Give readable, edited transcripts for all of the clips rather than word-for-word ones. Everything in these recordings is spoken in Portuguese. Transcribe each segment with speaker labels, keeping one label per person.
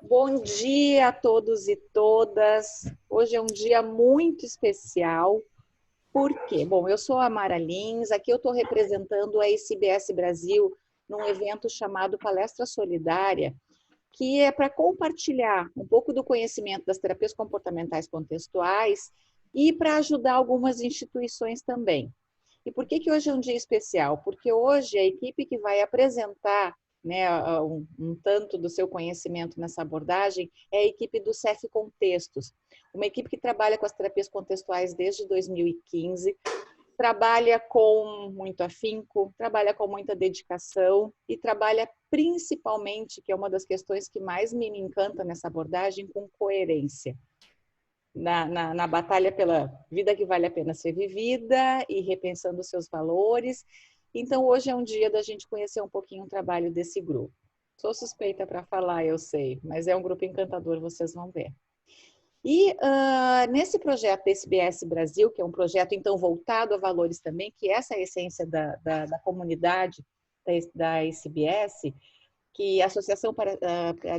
Speaker 1: Bom dia a todos e todas. Hoje é um dia muito especial. Por quê? Bom, eu sou a Mara Lins, aqui eu estou representando a ICBS Brasil num evento chamado Palestra Solidária, que é para compartilhar um pouco do conhecimento das terapias comportamentais contextuais e para ajudar algumas instituições também. E por que hoje é um dia especial? Porque hoje a equipe que vai apresentar, né, um tanto do seu conhecimento nessa abordagem é a equipe do CEF Contextos, uma equipe que trabalha com as terapias contextuais desde 2015, trabalha com muito afinco, trabalha com muita dedicação e trabalha principalmente, que é uma das questões que mais me encanta nessa abordagem, com coerência. Na batalha pela vida que vale a pena ser vivida e repensando os seus valores. Então, hoje é um dia da gente conhecer um pouquinho o trabalho desse grupo. Sou suspeita para falar, eu sei, mas é um grupo encantador, vocês vão ver. E nesse projeto da SBS Brasil, que é um projeto então voltado a valores também, que essa é a essência da comunidade da SBS, que a Associação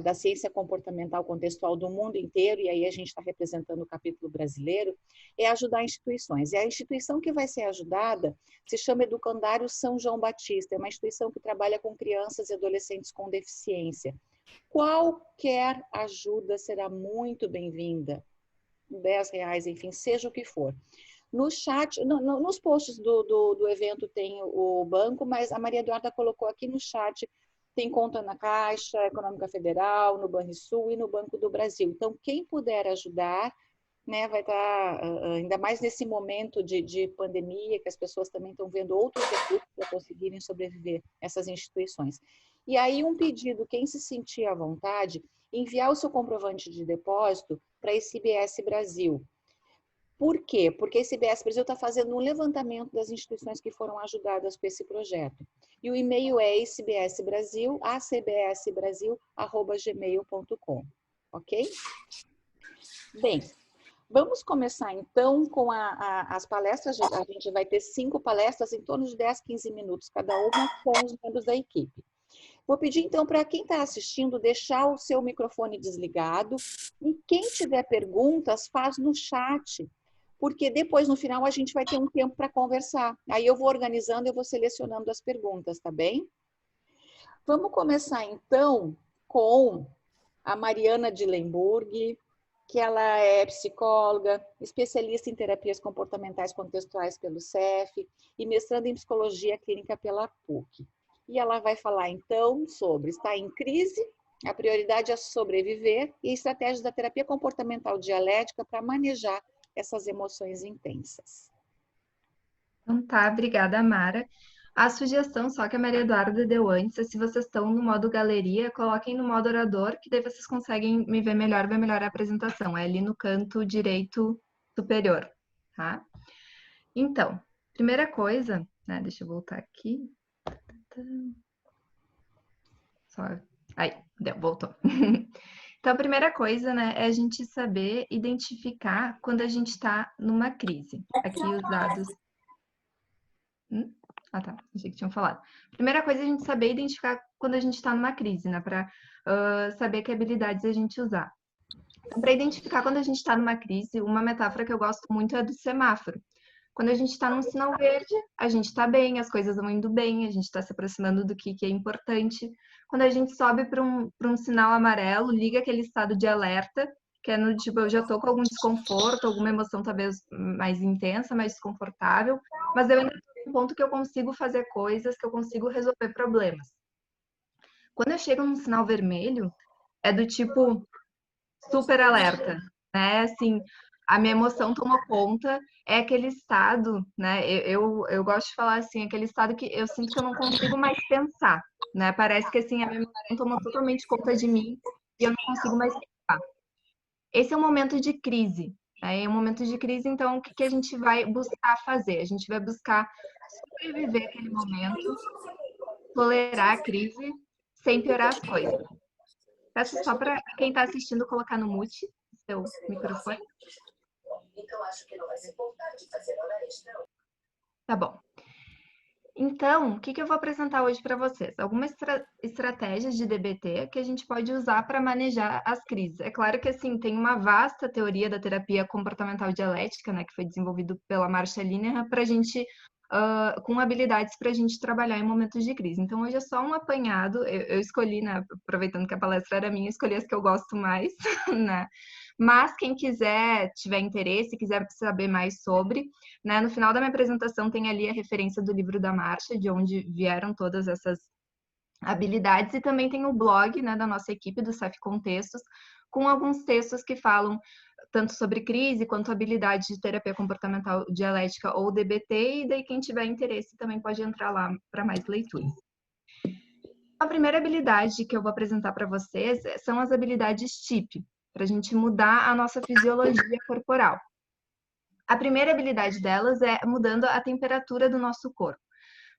Speaker 1: da Ciência Comportamental Contextual do mundo inteiro, e aí a gente está representando o capítulo brasileiro, é ajudar instituições. E a instituição que vai ser ajudada se chama Educandário São João Batista, é uma instituição que trabalha com crianças e adolescentes com deficiência. Qualquer ajuda será muito bem-vinda, R$ 10, enfim, seja o que for. No chat, nos posts do evento tem o banco, mas a Maria Eduarda colocou aqui no chat, tem conta na Caixa Econômica Federal, no Banrisul e no Banco do Brasil. Então, quem puder ajudar, né, vai estar, ainda mais nesse momento de pandemia, que as pessoas também estão vendo outros recursos para conseguirem sobreviver, essas instituições. E aí, um pedido, quem se sentir à vontade, enviar o seu comprovante de depósito para esse IBS Brasil. Por quê? Porque esse IBS Brasil está fazendo um levantamento das instituições que foram ajudadas com esse projeto. E o e-mail é acbsbrasil@gmail.com, ok? Bem, vamos começar então com as palestras. A gente vai ter 5 palestras em torno de 10, 15 minutos cada uma com os membros da equipe. Vou pedir então para quem está assistindo deixar o seu microfone desligado e quem tiver perguntas faz no chat, porque depois no final a gente vai ter um tempo para conversar. Aí eu vou organizando, eu vou selecionando as perguntas, tá bem? Vamos começar então com a Mariana de Lemburg, que ela é psicóloga, especialista em terapias comportamentais contextuais pelo CEF e mestrando em psicologia clínica pela PUC. E ela vai falar então sobre estar em crise, a prioridade é sobreviver e estratégias da terapia comportamental dialética para manejar essas emoções intensas.
Speaker 2: Então tá, obrigada, Mara. A sugestão só que a Maria Eduarda deu antes é se vocês estão no modo galeria, coloquem no modo orador, que daí vocês conseguem me ver melhor a apresentação. É ali no canto direito superior, tá? Então, primeira coisa, né? Deixa eu voltar aqui. Só... Aí, deu, voltou. Então, a primeira coisa, né, é a gente saber identificar quando a gente está numa crise. Aqui os dados... Ah, tá. Achei que tinham falado. Primeira coisa é a gente saber identificar quando a gente está numa crise, né? Para saber que habilidades a gente usar. Então, para identificar quando a gente está numa crise, uma metáfora que eu gosto muito é do semáforo. Quando a gente está num sinal verde, a gente está bem, as coisas vão indo bem, a gente está se aproximando do que é importante. Quando a gente sobe para um sinal amarelo, liga aquele estado de alerta, que é no tipo, eu já estou com algum desconforto, alguma emoção talvez mais intensa, mais desconfortável, mas eu ainda estou num ponto que eu consigo fazer coisas, que eu consigo resolver problemas. Quando eu chego num sinal vermelho, é do tipo super alerta, né? Assim, a minha emoção tomou conta, é aquele estado, né? Eu gosto de falar assim, aquele estado que eu sinto que eu não consigo mais pensar, né? Parece que assim, a minha emoção tomou totalmente conta de mim e eu não consigo mais pensar. Esse é um momento de crise, né? É um momento de crise, então, o que a gente vai buscar fazer? A gente vai buscar sobreviver aquele momento, tolerar a crise, sem piorar as coisas. Peço só para quem está assistindo colocar no mute seu microfone. Tá bom. Então, o que que eu vou apresentar hoje para vocês? Algumas estratégias de DBT que a gente pode usar para manejar as crises. É claro que, assim, tem uma vasta teoria da terapia comportamental dialética, né, que foi desenvolvido pela Marsha Linehan, para a gente, com habilidades para a gente trabalhar em momentos de crise. Então, hoje é só um apanhado. Eu escolhi, né, aproveitando que a palestra era minha, escolhi as que eu gosto mais, né? Mas quem quiser, tiver interesse, quiser saber mais sobre, né, no final da minha apresentação tem ali a referência do livro da Marcha, de onde vieram todas essas habilidades, e também tem o blog, né, da nossa equipe do CEF Contextos, com alguns textos que falam tanto sobre crise quanto habilidade de terapia comportamental dialética ou DBT, e daí quem tiver interesse também pode entrar lá para mais leituras. A primeira habilidade que eu vou apresentar para vocês são as habilidades TIP, para a gente mudar a nossa fisiologia corporal. A primeira habilidade delas é mudando a temperatura do nosso corpo.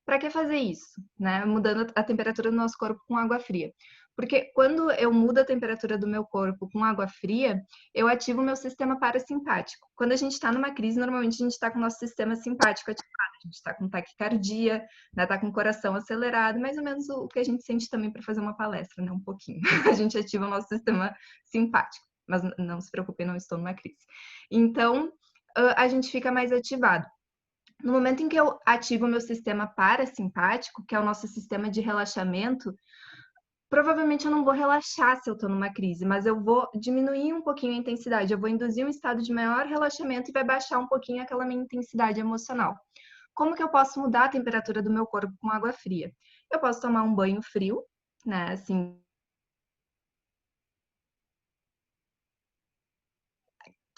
Speaker 2: Para que fazer isso? Né? Mudando a temperatura do nosso corpo com água fria. Porque quando eu mudo a temperatura do meu corpo com água fria, eu ativo o meu sistema parasimpático. Quando a gente está numa crise, normalmente a gente está com o nosso sistema simpático ativado. A gente está com taquicardia, né? Está com o coração acelerado, mais ou menos o que a gente sente também para fazer uma palestra, né? Um pouquinho. A gente ativa o nosso sistema simpático. Mas não se preocupe, não estou numa crise. Então, a gente fica mais ativado. No momento em que eu ativo o meu sistema parasimpático, que é o nosso sistema de relaxamento, provavelmente eu não vou relaxar se eu estou numa crise, mas eu vou diminuir um pouquinho a intensidade, eu vou induzir um estado de maior relaxamento e vai baixar um pouquinho aquela minha intensidade emocional. Como que eu posso mudar a temperatura do meu corpo com água fria? Eu posso tomar um banho frio, né, assim,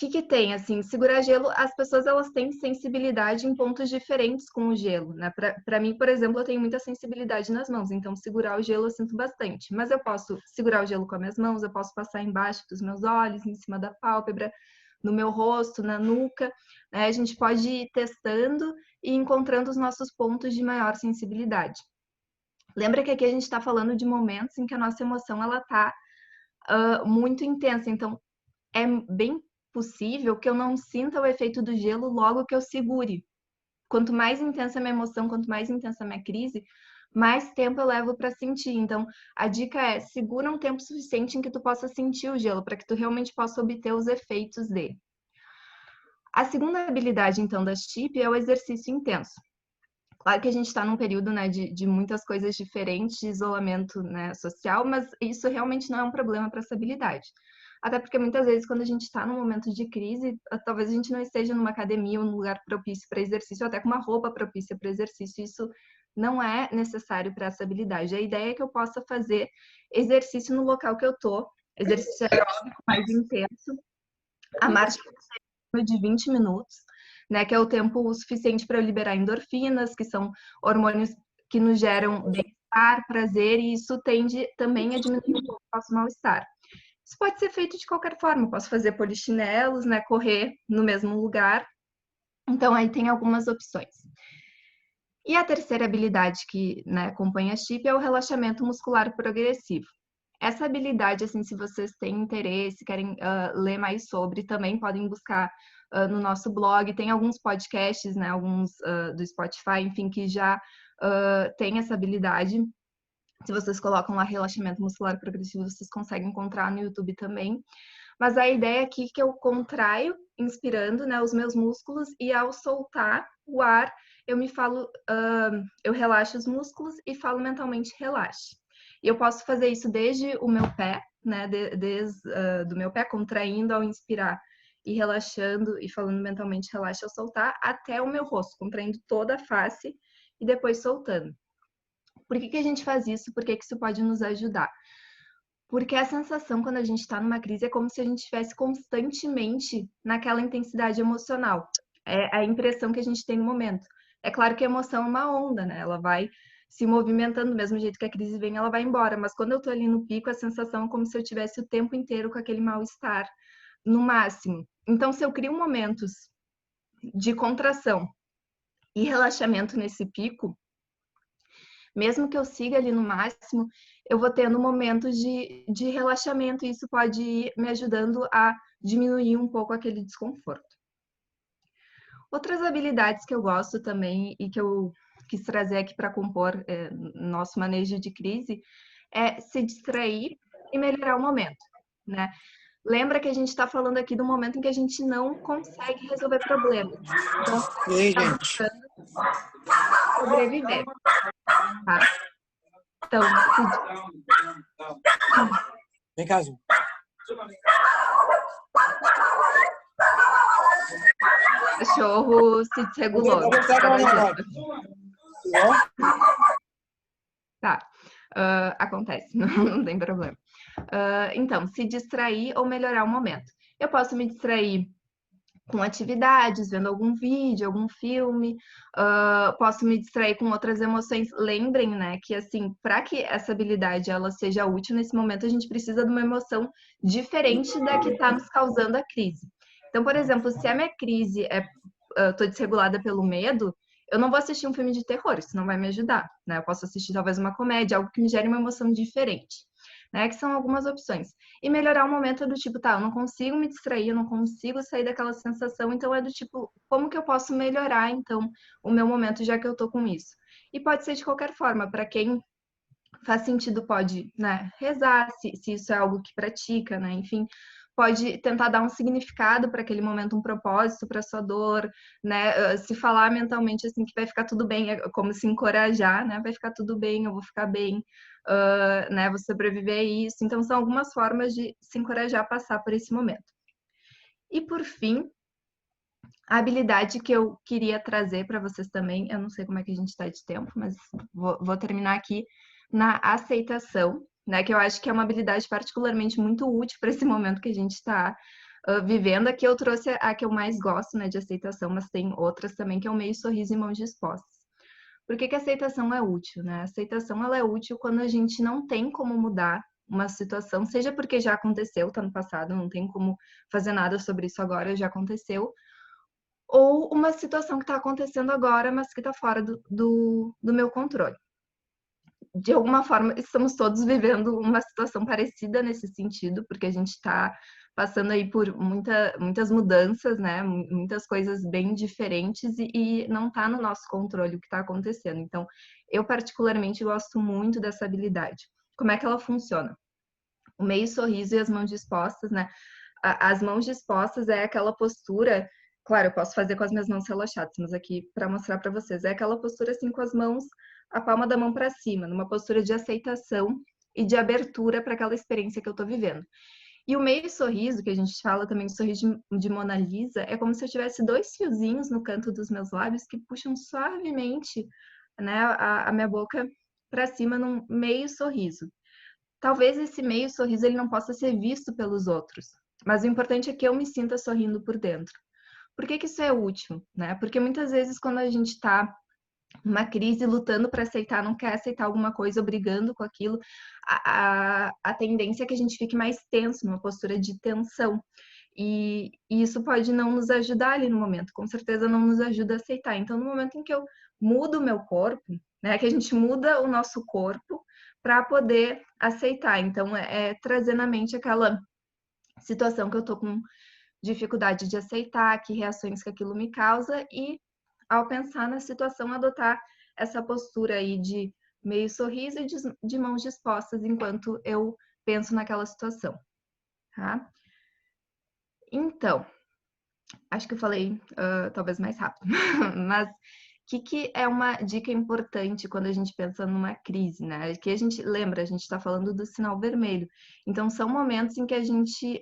Speaker 2: que tem, assim, segurar gelo, as pessoas elas têm sensibilidade em pontos diferentes com o gelo, né? Para mim, por exemplo, eu tenho muita sensibilidade nas mãos, então segurar o gelo eu sinto bastante. Mas eu posso segurar o gelo com as minhas mãos, eu posso passar embaixo dos meus olhos, em cima da pálpebra, no meu rosto, na nuca, né? A gente pode ir testando e encontrando os nossos pontos de maior sensibilidade. Lembra que aqui a gente está falando de momentos em que a nossa emoção ela está muito intensa, então é bem possível que eu não sinta o efeito do gelo logo que eu segure. Quanto mais intensa a minha emoção, quanto mais intensa a minha crise, mais tempo eu levo para sentir. Então, a dica é: segura um tempo suficiente em que tu possa sentir o gelo, para que tu realmente possa obter os efeitos dele. A segunda habilidade, então, da TIP é o exercício intenso. Claro que a gente está num período, né, de muitas coisas diferentes, de isolamento, né, social, mas isso realmente não é um problema para essa habilidade. Até porque muitas vezes, quando a gente está num momento de crise, talvez a gente não esteja numa academia ou num lugar propício para exercício, ou até com uma roupa propícia para exercício. Isso não é necessário para essa habilidade. A ideia é que eu possa fazer exercício no local que eu estou, exercício aeróbico mais intenso, a marcha de 20 minutos, né, que é o tempo suficiente para eu liberar endorfinas, que são hormônios que nos geram bem-estar, prazer, e isso tende também a diminuir um pouco o nosso mal-estar. Isso pode ser feito de qualquer forma, eu posso fazer polichinelos, né, correr no mesmo lugar, então aí tem algumas opções. E a terceira habilidade que, né, acompanha a TIP é o relaxamento muscular progressivo. Essa habilidade, assim, se vocês têm interesse, querem ler mais sobre, também podem buscar no nosso blog. Tem alguns podcasts, né, alguns do Spotify, enfim, que já tem essa habilidade. Se vocês colocam lá relaxamento muscular progressivo, vocês conseguem encontrar no YouTube também. Mas a ideia aqui é que eu contraio, inspirando, né, os meus músculos, e ao soltar o ar, eu me falo, eu relaxo os músculos e falo mentalmente relaxe. E eu posso fazer isso desde o meu pé, né, desde do meu pé, contraindo ao inspirar e relaxando e falando mentalmente relaxe ao soltar, até o meu rosto, contraindo toda a face e depois soltando. Por que a gente faz isso? Por que isso pode nos ajudar? Porque a sensação quando a gente está numa crise é como se a gente estivesse constantemente naquela intensidade emocional. É a impressão que a gente tem no momento. É claro que a emoção é uma onda, né? Ela vai se movimentando do mesmo jeito que a crise vem, ela vai embora. Mas quando eu tô ali no pico, a sensação é como se eu tivesse o tempo inteiro com aquele mal-estar no máximo. Então, se eu crio momentos de contração e relaxamento nesse pico, mesmo que eu siga ali no máximo, eu vou tendo momentos de relaxamento e isso pode ir me ajudando a diminuir um pouco aquele desconforto. Outras habilidades que eu gosto também e que eu quis trazer aqui para compor nosso manejo de crise é se distrair e melhorar o momento, né? Lembra que a gente está falando aqui do momento em que a gente não consegue resolver problemas. Então,
Speaker 3: E aí,
Speaker 2: está
Speaker 3: gente?
Speaker 2: buscando sobreviver, tá? Então,
Speaker 3: Vem cá, Zu.
Speaker 2: o cachorro se desregulou. Estava agindo. Tá. Acontece, não tem problema. Então, se distrair ou melhorar o momento. Eu posso me distrair com atividades, vendo algum vídeo, algum filme, posso me distrair com outras emoções. Lembrem, né, que assim, para que essa habilidade ela seja útil nesse momento, a gente precisa de uma emoção diferente da que está nos causando a crise. Então, por exemplo, se a minha crise tô desregulada pelo medo, eu não vou assistir um filme de terror, isso não vai me ajudar, né? Eu posso assistir talvez uma comédia, algo que me gere uma emoção diferente, né? Que são algumas opções. E melhorar o momento é do tipo, tá, eu não consigo me distrair, eu não consigo sair daquela sensação, então é do tipo, como que eu posso melhorar, então, o meu momento, já que eu tô com isso? E pode ser de qualquer forma, para quem faz sentido, pode, né, rezar, se isso é algo que pratica, né, enfim, pode tentar dar um significado para aquele momento, um propósito para sua dor, né, se falar mentalmente assim que vai ficar tudo bem, é como se encorajar, né, vai ficar tudo bem, eu vou ficar bem, né, vou sobreviver a isso. Então, são algumas formas de se encorajar a passar por esse momento. E, por fim, a habilidade que eu queria trazer para vocês também, eu não sei como é que a gente está de tempo, mas vou terminar aqui na aceitação, né? Que eu acho que é uma habilidade particularmente muito útil para esse momento que a gente está vivendo. Aqui eu trouxe a que eu mais gosto, né, de aceitação, mas tem outras também, que é o meio sorriso e mãos dispostas. Por que que a aceitação é útil, né? A aceitação ela é útil quando a gente não tem como mudar uma situação, seja porque já aconteceu, tá no passado, não tem como fazer nada sobre isso agora, já aconteceu, ou uma situação que está acontecendo agora, mas que está fora do meu controle. De alguma forma, estamos todos vivendo uma situação parecida nesse sentido, porque a gente está passando aí por muitas mudanças, né? Muitas coisas bem diferentes e não está no nosso controle o que está acontecendo. Então, eu particularmente gosto muito dessa habilidade. Como é que ela funciona? O meio sorriso e as mãos dispostas, né? As mãos dispostas é aquela postura. Claro, eu posso fazer com as minhas mãos relaxadas, mas aqui para mostrar para vocês, é aquela postura assim com as mãos, a palma da mão para cima, numa postura de aceitação e de abertura para aquela experiência que eu estou vivendo. E o meio sorriso, que a gente fala também de sorriso de Mona Lisa, é como se eu tivesse dois fiozinhos no canto dos meus lábios que puxam suavemente, né, a minha boca para cima num meio sorriso. Talvez esse meio sorriso ele não possa ser visto pelos outros, mas o importante é que eu me sinta sorrindo por dentro. Por que que isso é útil, né? Porque muitas vezes quando a gente está numa crise lutando para aceitar, não quer aceitar alguma coisa, brigando com aquilo, a tendência é que a gente fique mais tenso, numa postura de tensão. E isso pode não nos ajudar ali no momento, com certeza não nos ajuda a aceitar. Então, no momento em que eu mudo o meu corpo, né, que a gente muda o nosso corpo para poder aceitar. Então, trazer na mente aquela situação que eu tô com dificuldade de aceitar, que reações que aquilo me causa e, ao pensar na situação, adotar essa postura aí de meio sorriso e de mãos dispostas enquanto eu penso naquela situação, tá? Então, acho que eu falei talvez mais rápido, mas o que é uma dica importante quando a gente pensa numa crise, né? Que a gente lembra, a gente está falando do sinal vermelho. Então, são momentos em que a gente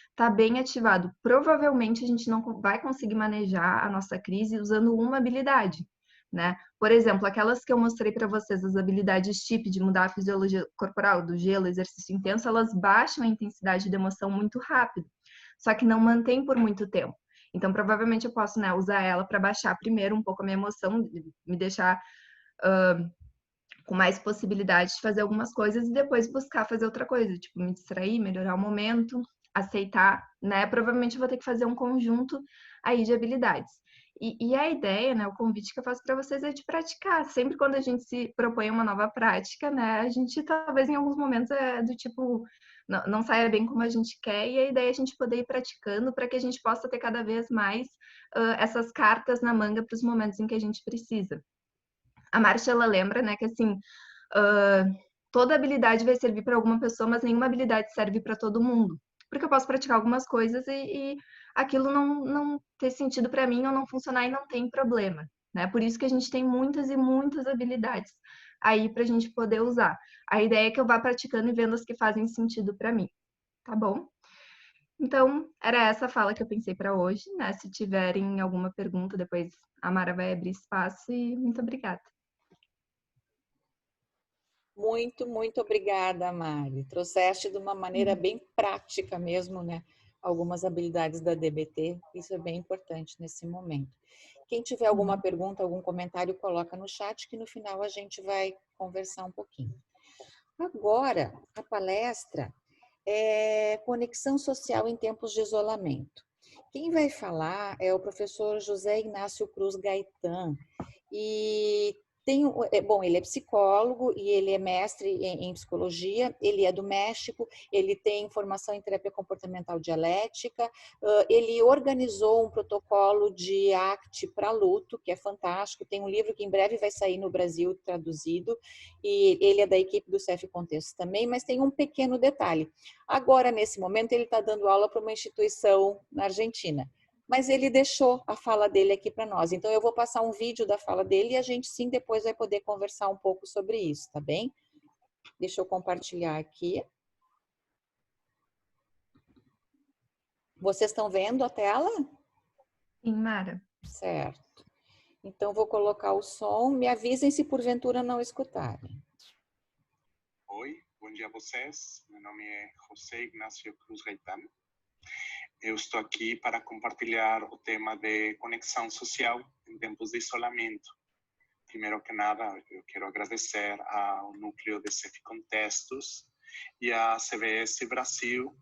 Speaker 2: está bem ativado. Provavelmente a gente não vai conseguir manejar a nossa crise usando uma habilidade, né? Por exemplo, aquelas que eu mostrei para vocês, as habilidades TIP de mudar a fisiologia corporal, do gelo, exercício intenso, elas baixam a intensidade de emoção muito rápido, só que não mantém por muito tempo. Então, provavelmente eu posso, né, usar ela para baixar primeiro um pouco a minha emoção, me deixar com mais possibilidade de fazer algumas coisas e depois buscar fazer outra coisa, tipo me distrair, melhorar o momento, aceitar, né? Provavelmente eu vou ter que fazer um conjunto aí de habilidades. E a ideia, né, o convite que eu faço para vocês é de praticar. Sempre quando a gente se propõe uma nova prática, né, a gente talvez em alguns momentos é do tipo não saia bem como a gente quer, e a ideia é a gente poder ir praticando para que a gente possa ter cada vez mais essas cartas na manga para os momentos em que a gente precisa. A Marcia, ela lembra, né, que assim, toda habilidade vai servir para alguma pessoa, mas nenhuma habilidade serve para todo mundo. Porque eu posso praticar algumas coisas e aquilo não ter sentido para mim ou não funcionar e não tem problema, né? Por isso que a gente tem muitas e muitas habilidades aí para a gente poder usar. A ideia é que eu vá praticando e vendo as que fazem sentido para mim, tá bom? Então, era essa a fala que eu pensei para hoje, né? Se tiverem alguma pergunta, depois a Mara vai abrir espaço e muito obrigada.
Speaker 1: Muito, muito obrigada, Mari. Trouxeste de uma maneira bem prática mesmo, né? Algumas habilidades da DBT, isso é bem importante nesse momento. Quem tiver alguma pergunta, algum comentário, coloca no chat, que no final a gente vai conversar um pouquinho. Agora, a palestra é Conexão Social em Tempos de Isolamento. Quem vai falar é o professor José Ignácio Cruz Gaetan, e bom, ele é psicólogo e ele é mestre em psicologia, ele é do México, ele tem formação em terapia comportamental dialética, ele organizou um protocolo de ACT para luto, que é fantástico, tem um livro que em breve vai sair no Brasil traduzido, e ele é da equipe do CF Contexto também, mas tem um pequeno detalhe. Agora, nesse momento, ele está dando aula para uma instituição na Argentina. Mas ele deixou a fala dele aqui para nós. Então, eu vou passar um vídeo da fala dele e a gente, sim, depois vai poder conversar um pouco sobre isso, tá bem? Deixa eu compartilhar aqui. Vocês estão vendo a tela?
Speaker 2: Sim, Mara.
Speaker 1: Certo. Então, vou colocar o som. Me avisem se porventura não escutarem.
Speaker 3: Oi, bom dia a vocês. Meu nome é José Ignácio Cruz Gaetan. Eu estou aqui para compartilhar o tema de conexão social em tempos de isolamento. Primeiro que nada, eu quero agradecer ao núcleo de CF Contextos e à CBS Brasil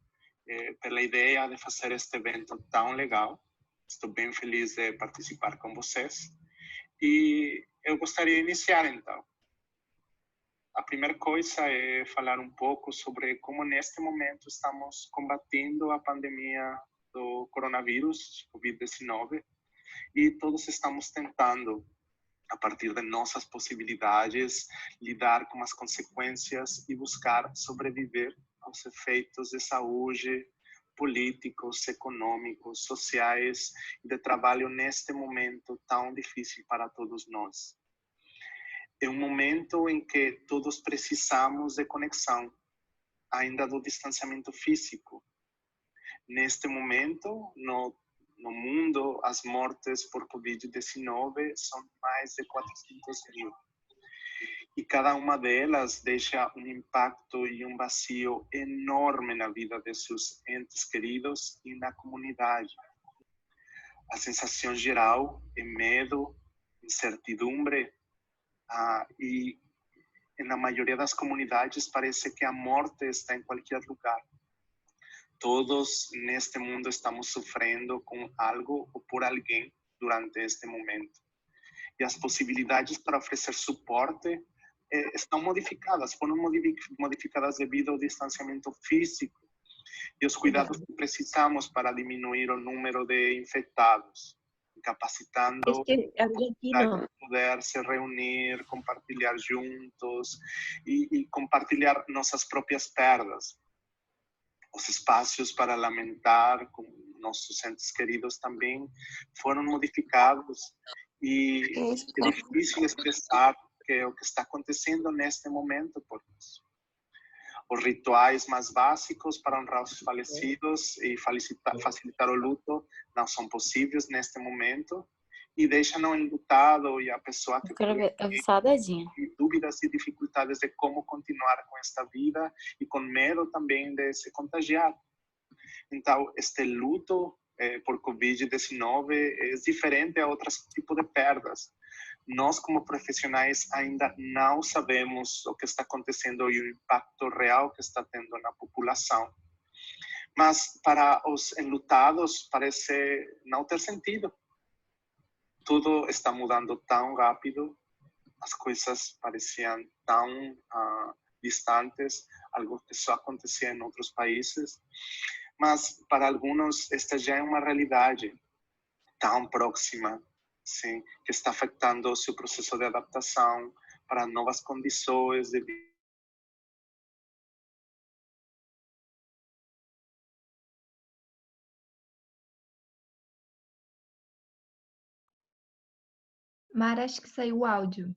Speaker 3: pela ideia de fazer este evento tão legal. Estou bem feliz de participar com vocês. E eu gostaria de iniciar, então. A primeira coisa é falar um pouco sobre como neste momento estamos combatendo a pandemia do coronavírus, Covid-19, e todos estamos tentando, a partir de nossas possibilidades, lidar com as consequências e buscar sobreviver aos efeitos de saúde, políticos, econômicos, sociais e de trabalho neste momento tão difícil para todos nós. É um momento em que todos precisamos de conexão, ainda do distanciamento físico. Neste momento, no mundo, as mortes por Covid-19 são mais de 400.000. E cada uma delas deixa um impacto e um vazio enorme na vida de seus entes queridos e na comunidade. A sensação geral é medo, incertidumbre, e na maioria das comunidades parece que a morte está em qualquer lugar. Todos neste mundo estamos sofrendo com algo ou por alguém durante este momento. E as possibilidades para oferecer suporte estão modificadas, foram modificadas devido ao distanciamento físico e os cuidados que precisamos para diminuir o número de infectados, capacitando a poder se reunir, compartilhar juntos e compartilhar nossas próprias perdas. Os espaços para lamentar com nossos entes queridos também foram modificados e é difícil expressar o que está acontecendo neste momento por isso. Os rituais mais básicos para honrar os falecidos e facilitar o luto não são possíveis neste momento e deixam o enlutado e a pessoa que tem dúvidas e dificuldades de como continuar com esta vida e com medo também de se contagiar. Então, este luto por Covid-19 é diferente a outros tipos de perdas. Nós, como profissionais, ainda não sabemos o que está acontecendo e o impacto real que está tendo na população. Mas para os enlutados parece não ter sentido. Tudo está mudando tão rápido, as coisas pareciam tão distantes, algo que só acontecia em outros países. Mas para alguns esta já é uma realidade tão próxima sim, que está afetando o seu processo de adaptação para novas condições de vida.
Speaker 2: Mara, acho que saiu o áudio.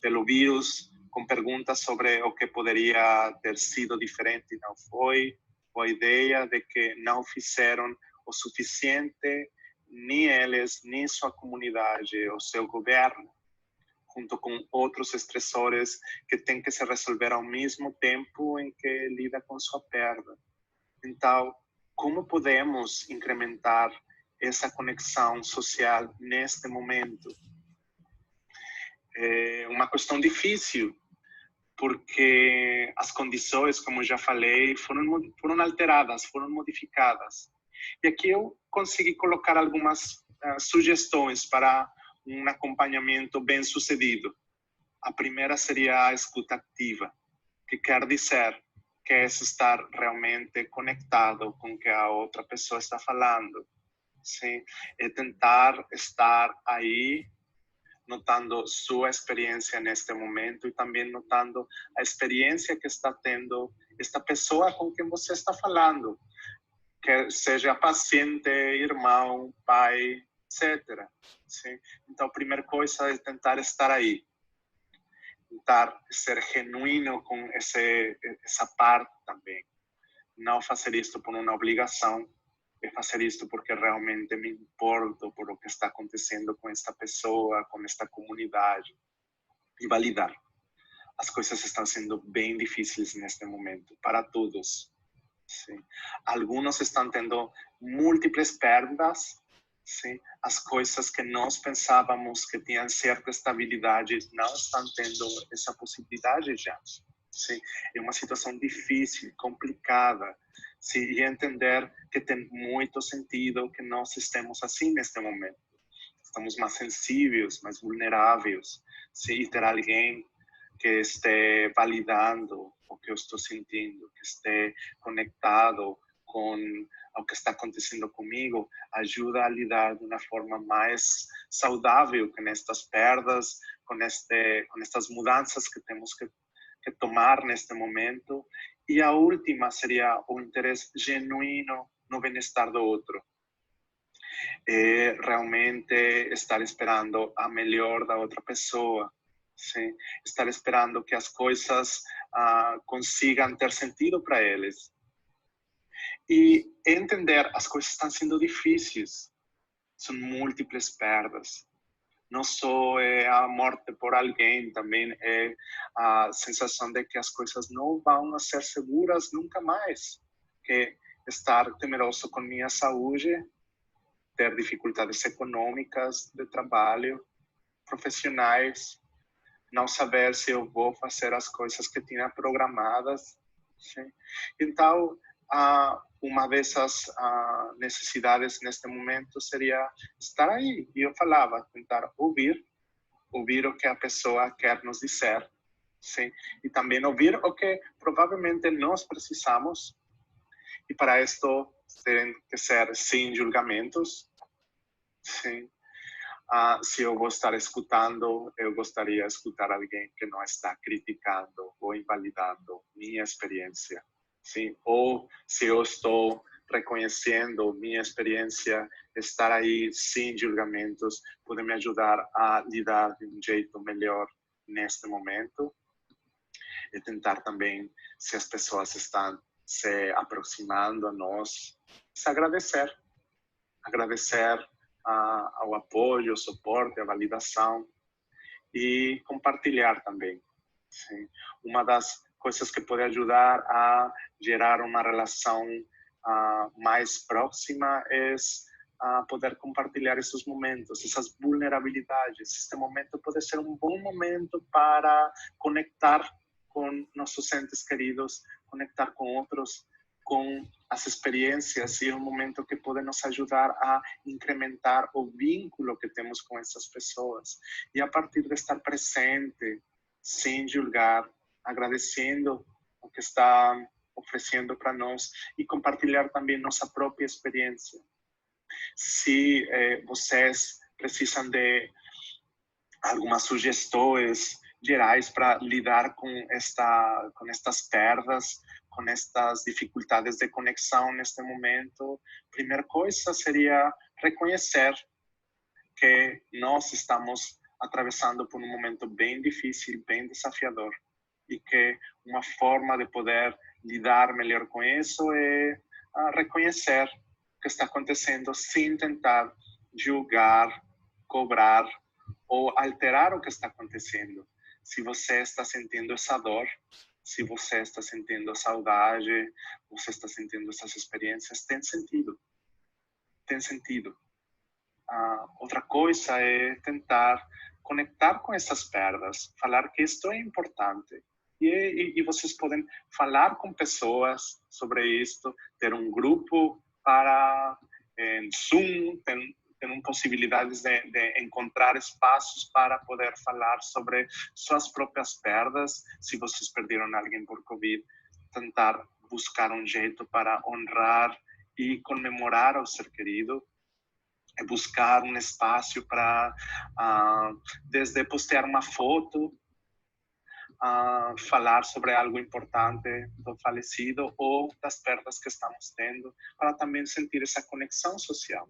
Speaker 3: Pelo vírus, com perguntas sobre o que poderia ter sido diferente e não foi, com a ideia de que não fizeram o suficiente, nem eles, nem sua comunidade, o seu governo, junto com outros estressores que têm que se resolver ao mesmo tempo em que lida com sua perda. Então, como podemos incrementar essa conexão social neste momento? É uma questão difícil, porque as condições, como já falei, foram alteradas, foram modificadas. E aqui eu consegui colocar algumas sugestões para um acompanhamento bem sucedido. A primeira seria a escuta ativa, que quer dizer que é estar realmente conectado com o que a outra pessoa está falando. Sim? É tentar estar aí, notando sua experiência neste momento e também notando a experiência que está tendo esta pessoa com quem você está falando, que seja paciente, irmão, pai, etc. Sim? Então, a primeira coisa é tentar estar aí, tentar ser genuíno com essa parte também. Não fazer isto por uma obrigação, é fazer isto porque realmente me importo por o que está acontecendo com esta pessoa, com esta comunidade, e validar. As coisas estão sendo bem difíceis neste momento, para todos. Sim. Alguns estão tendo múltiplas perdas, sim. As coisas que nós pensávamos que tinham certa estabilidade não estão tendo essa possibilidade já. Sim. É uma situação difícil, complicada. Sim, e entender que tem muito sentido que nós estemos assim neste momento. Estamos mais sensíveis, mais vulneráveis. Sim, e ter alguém que esteja validando o que eu estou sentindo, que esteja conectado com o que está acontecendo comigo, ajuda a lidar de uma forma mais saudável com estas perdas, com estas mudanças que temos que tomar neste momento. E a última seria o interesse genuíno no bem-estar do outro. É realmente estar esperando a melhor da outra pessoa. Sim? Estar esperando que as coisas consigam ter sentido para eles. E entender, as coisas estão sendo difíceis. São múltiplas perdas. Não só é a morte por alguém, também é a sensação de que as coisas não vão ser seguras nunca mais. Que estar temeroso com minha saúde, ter dificuldades econômicas de trabalho, profissionais, não saber se eu vou fazer as coisas que tinha programadas. Sim? Então, uma dessas necessidades neste momento seria estar aí. E eu falava, tentar ouvir o que a pessoa quer nos dizer. Sim? E também ouvir o que provavelmente nós precisamos. E para isto, tem que ser sem julgamentos. Sim? Se eu vou estar escutando, eu gostaria de escutar alguém que não está criticando ou invalidando minha experiência. Sim? Ou se eu estou reconhecendo minha experiência, estar aí sem julgamentos pode me ajudar a lidar de um jeito melhor neste momento. E tentar também, se as pessoas estão se aproximando a nós, se agradecer. Agradecer ao apoio, ao suporte, à validação e compartilhar também. Sim. Uma das coisas que pode ajudar a gerar uma relação mais próxima é poder compartilhar esses momentos, essas vulnerabilidades. Este momento pode ser um bom momento para conectar com nossos entes queridos, conectar com outros, com as experiências, e é um momento que pode nos ajudar a incrementar o vínculo que temos com essas pessoas. E a partir de estar presente, sem julgar, agradecendo o que está oferecendo para nós e compartilhar também nossa própria experiência. Se vocês precisam de algumas sugestões gerais para lidar com estas perdas, com estas dificuldades de conexão neste momento, a primeira coisa seria reconhecer que nós estamos atravessando por um momento bem difícil, bem desafiador, e que uma forma de poder lidar melhor com isso é reconhecer o que está acontecendo sem tentar julgar, cobrar ou alterar o que está acontecendo. Se você está sentindo essa dor, se você está sentindo saudade, você está sentindo essas experiências, tem sentido. Tem sentido. Outra coisa é tentar conectar com essas perdas, falar que isto é importante. E vocês podem falar com pessoas sobre isto, ter um grupo para em Zoom, tem possibilidades de encontrar espaços para poder falar sobre suas próprias perdas. Se vocês perderam alguém por Covid, tentar buscar um jeito para honrar e comemorar o ser querido. É buscar um espaço para, desde postear uma foto, falar sobre algo importante do falecido ou das perdas que estamos tendo, para também sentir essa conexão social.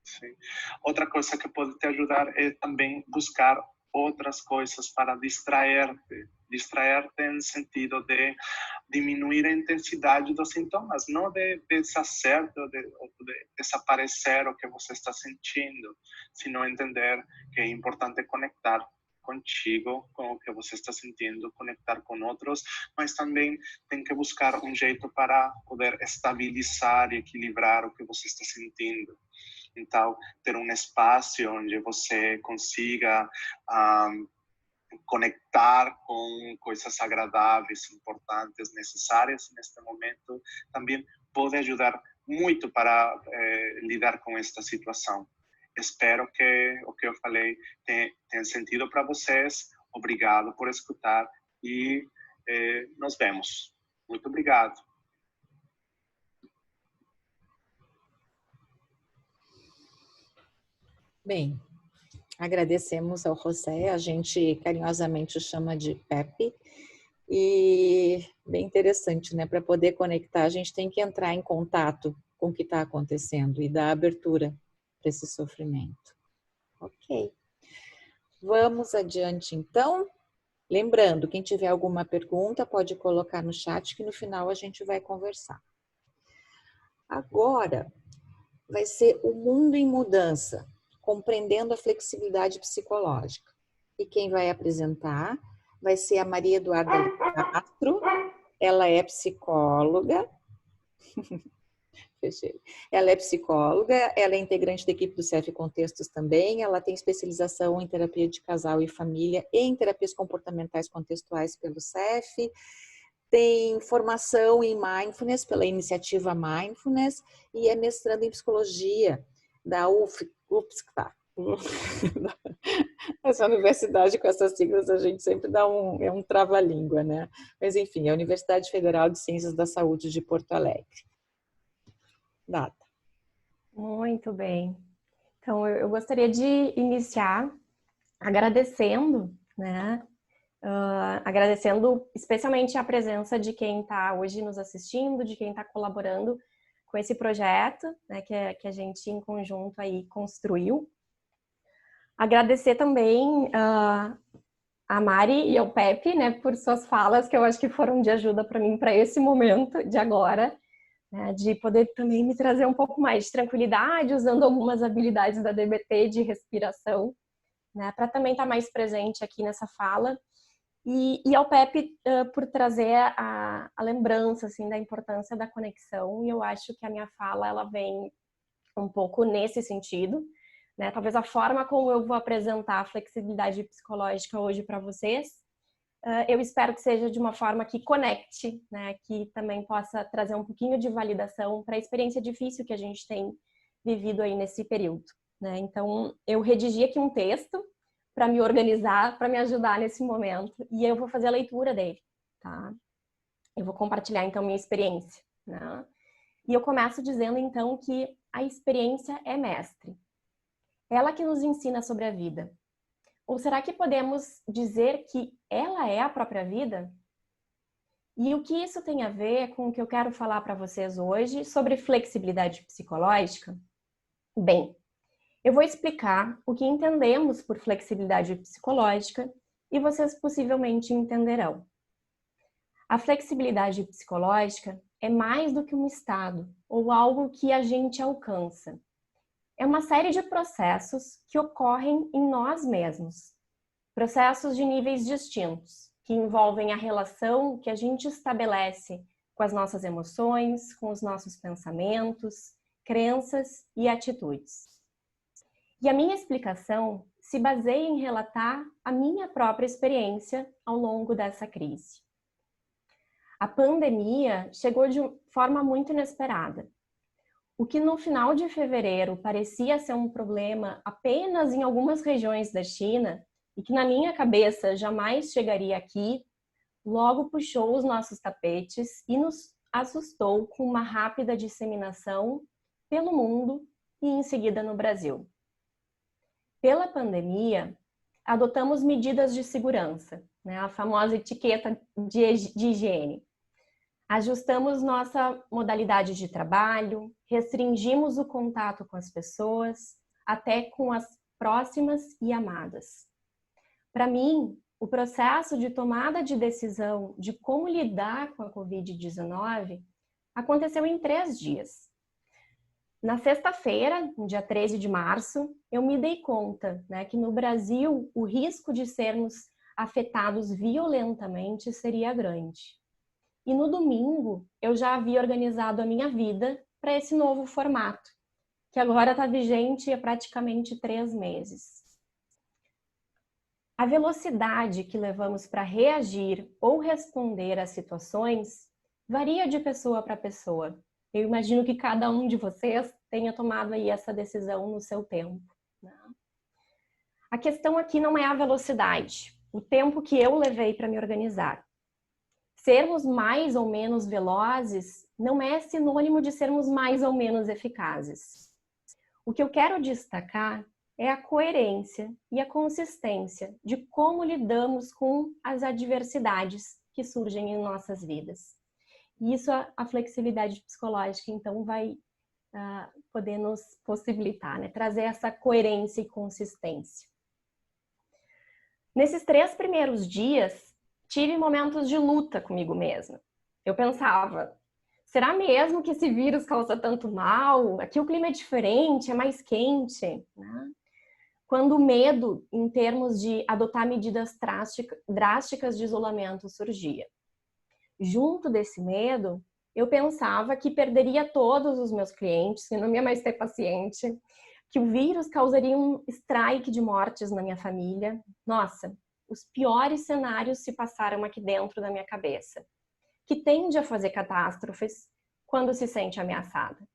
Speaker 3: Sim. Outra coisa que pode te ajudar é também buscar outras coisas para distrair-te no sentido de diminuir a intensidade dos sintomas, não de desfazer, de desaparecer o que você está sentindo, sino entender que é importante conectar contigo, com o que você está sentindo, conectar com outros, mas também tem que buscar um jeito para poder estabilizar e equilibrar o que você está sentindo. Então, ter um espaço onde você consiga conectar com coisas agradáveis, importantes, necessárias neste momento, também pode ajudar muito para lidar com esta situação. Espero que o que eu falei tenha sentido para vocês. Obrigado por escutar e nos vemos. Muito obrigado.
Speaker 1: Bem, agradecemos ao José, a gente carinhosamente o chama de Pepe, e bem interessante, né? Para poder conectar, a gente tem que entrar em contato com o que está acontecendo e dar abertura para esse sofrimento. Ok. Vamos adiante, então. Lembrando, quem tiver alguma pergunta, pode colocar no chat, que no final a gente vai conversar. Agora, vai ser o mundo em mudança, compreendendo a flexibilidade psicológica. E quem vai apresentar vai ser a Maria Eduarda Castro. Ela é psicóloga. Ela é psicóloga, ela é integrante da equipe do CEF Contextos também, ela tem especialização em terapia de casal e família e em terapias comportamentais contextuais pelo CEF, tem formação em Mindfulness pela iniciativa Mindfulness e é mestranda em psicologia da UFSC. Essa universidade com essas siglas a gente sempre dá um trava-língua, né? Mas enfim, é a Universidade Federal de Ciências da Saúde de Porto Alegre. Data.
Speaker 4: Muito bem. Então, eu gostaria de iniciar agradecendo, né? Agradecendo especialmente a presença de quem está hoje nos assistindo, de quem está colaborando com esse projeto, né, que a gente em conjunto aí construiu. Agradecer também a Mari e ao Pepe, né, por suas falas, que eu acho que foram de ajuda para mim para esse momento de agora, né, de poder também me trazer um pouco mais de tranquilidade, usando algumas habilidades da DBT de respiração, né, para também estar mais presente aqui nessa fala. E ao Pepe por trazer a lembrança assim, da importância da conexão, e eu acho que a minha fala ela vem um pouco nesse sentido, né? Talvez a forma como eu vou apresentar a flexibilidade psicológica hoje para vocês, eu espero que seja de uma forma que conecte, né? Que também possa trazer um pouquinho de validação para a experiência difícil que a gente tem vivido aí nesse período, né? Então, eu redigi aqui um texto para me organizar, para me ajudar nesse momento, e eu vou fazer a leitura dele, tá? Eu vou compartilhar, então, minha experiência, né? E eu começo dizendo então que a experiência é mestre. Ela que nos ensina sobre a vida. Ou será que podemos dizer que ela é a própria vida? E o que isso tem a ver com o que eu quero falar para vocês hoje sobre flexibilidade psicológica? Bem, eu vou explicar o que entendemos por flexibilidade psicológica e vocês possivelmente entenderão. A flexibilidade psicológica é mais do que um estado ou algo que a gente alcança. É uma série de processos que ocorrem em nós mesmos. Processos de níveis distintos, que envolvem a relação que a gente estabelece com as nossas emoções, com os nossos pensamentos, crenças e atitudes. E a minha explicação se baseia em relatar a minha própria experiência ao longo dessa crise. A pandemia chegou de forma muito inesperada. O que no final de fevereiro parecia ser um problema apenas em algumas regiões da China, e que na minha cabeça jamais chegaria aqui, logo puxou os nossos tapetes e nos assustou com uma rápida disseminação pelo mundo e em seguida no Brasil. Pela pandemia, adotamos medidas de segurança, a famosa etiqueta de higiene. Ajustamos nossa modalidade de trabalho, restringimos o contato com as pessoas, até com as próximas e amadas. Para mim, o processo de tomada de decisão de como lidar com a Covid-19 aconteceu em 3 dias. Na sexta-feira, no dia 13 de março, eu me dei conta, que no Brasil o risco de sermos afetados violentamente seria grande. E no domingo, eu já havia organizado a minha vida para esse novo formato, que agora está vigente há praticamente 3 meses. A velocidade que levamos para reagir ou responder às situações varia de pessoa para pessoa. Eu imagino que cada um de vocês tenha tomado aí essa decisão no seu tempo. A questão aqui não é a velocidade, o tempo que eu levei para me organizar. Sermos mais ou menos velozes não é sinônimo de sermos mais ou menos eficazes. O que eu quero destacar é a coerência e a consistência de como lidamos com as adversidades que surgem em nossas vidas. E isso a flexibilidade psicológica, então, vai poder nos possibilitar, trazer essa coerência e consistência. Nesses 3 primeiros dias, tive momentos de luta comigo mesma. Eu pensava, será mesmo que esse vírus causa tanto mal? Aqui o clima é diferente, é mais quente, Quando o medo, em termos de adotar medidas drásticas de isolamento, surgia. Junto desse medo, eu pensava que perderia todos os meus clientes, que não ia mais ter paciente, que o vírus causaria um strike de mortes na minha família. Nossa, os piores cenários se passaram aqui dentro da minha cabeça, que tende a fazer catástrofes quando se sente ameaçada.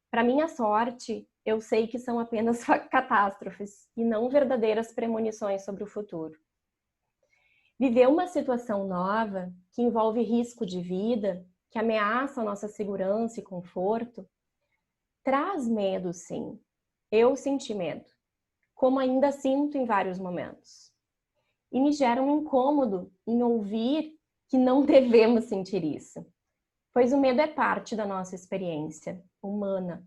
Speaker 4: Para minha sorte, eu sei que são apenas catástrofes e não verdadeiras premonições sobre o futuro. Viver uma situação nova, que envolve risco de vida, que ameaça a nossa segurança e conforto, traz medo, sim. Eu senti medo, como ainda sinto em vários momentos. E me gera um incômodo em ouvir que não devemos sentir isso, pois o medo é parte da nossa experiência humana.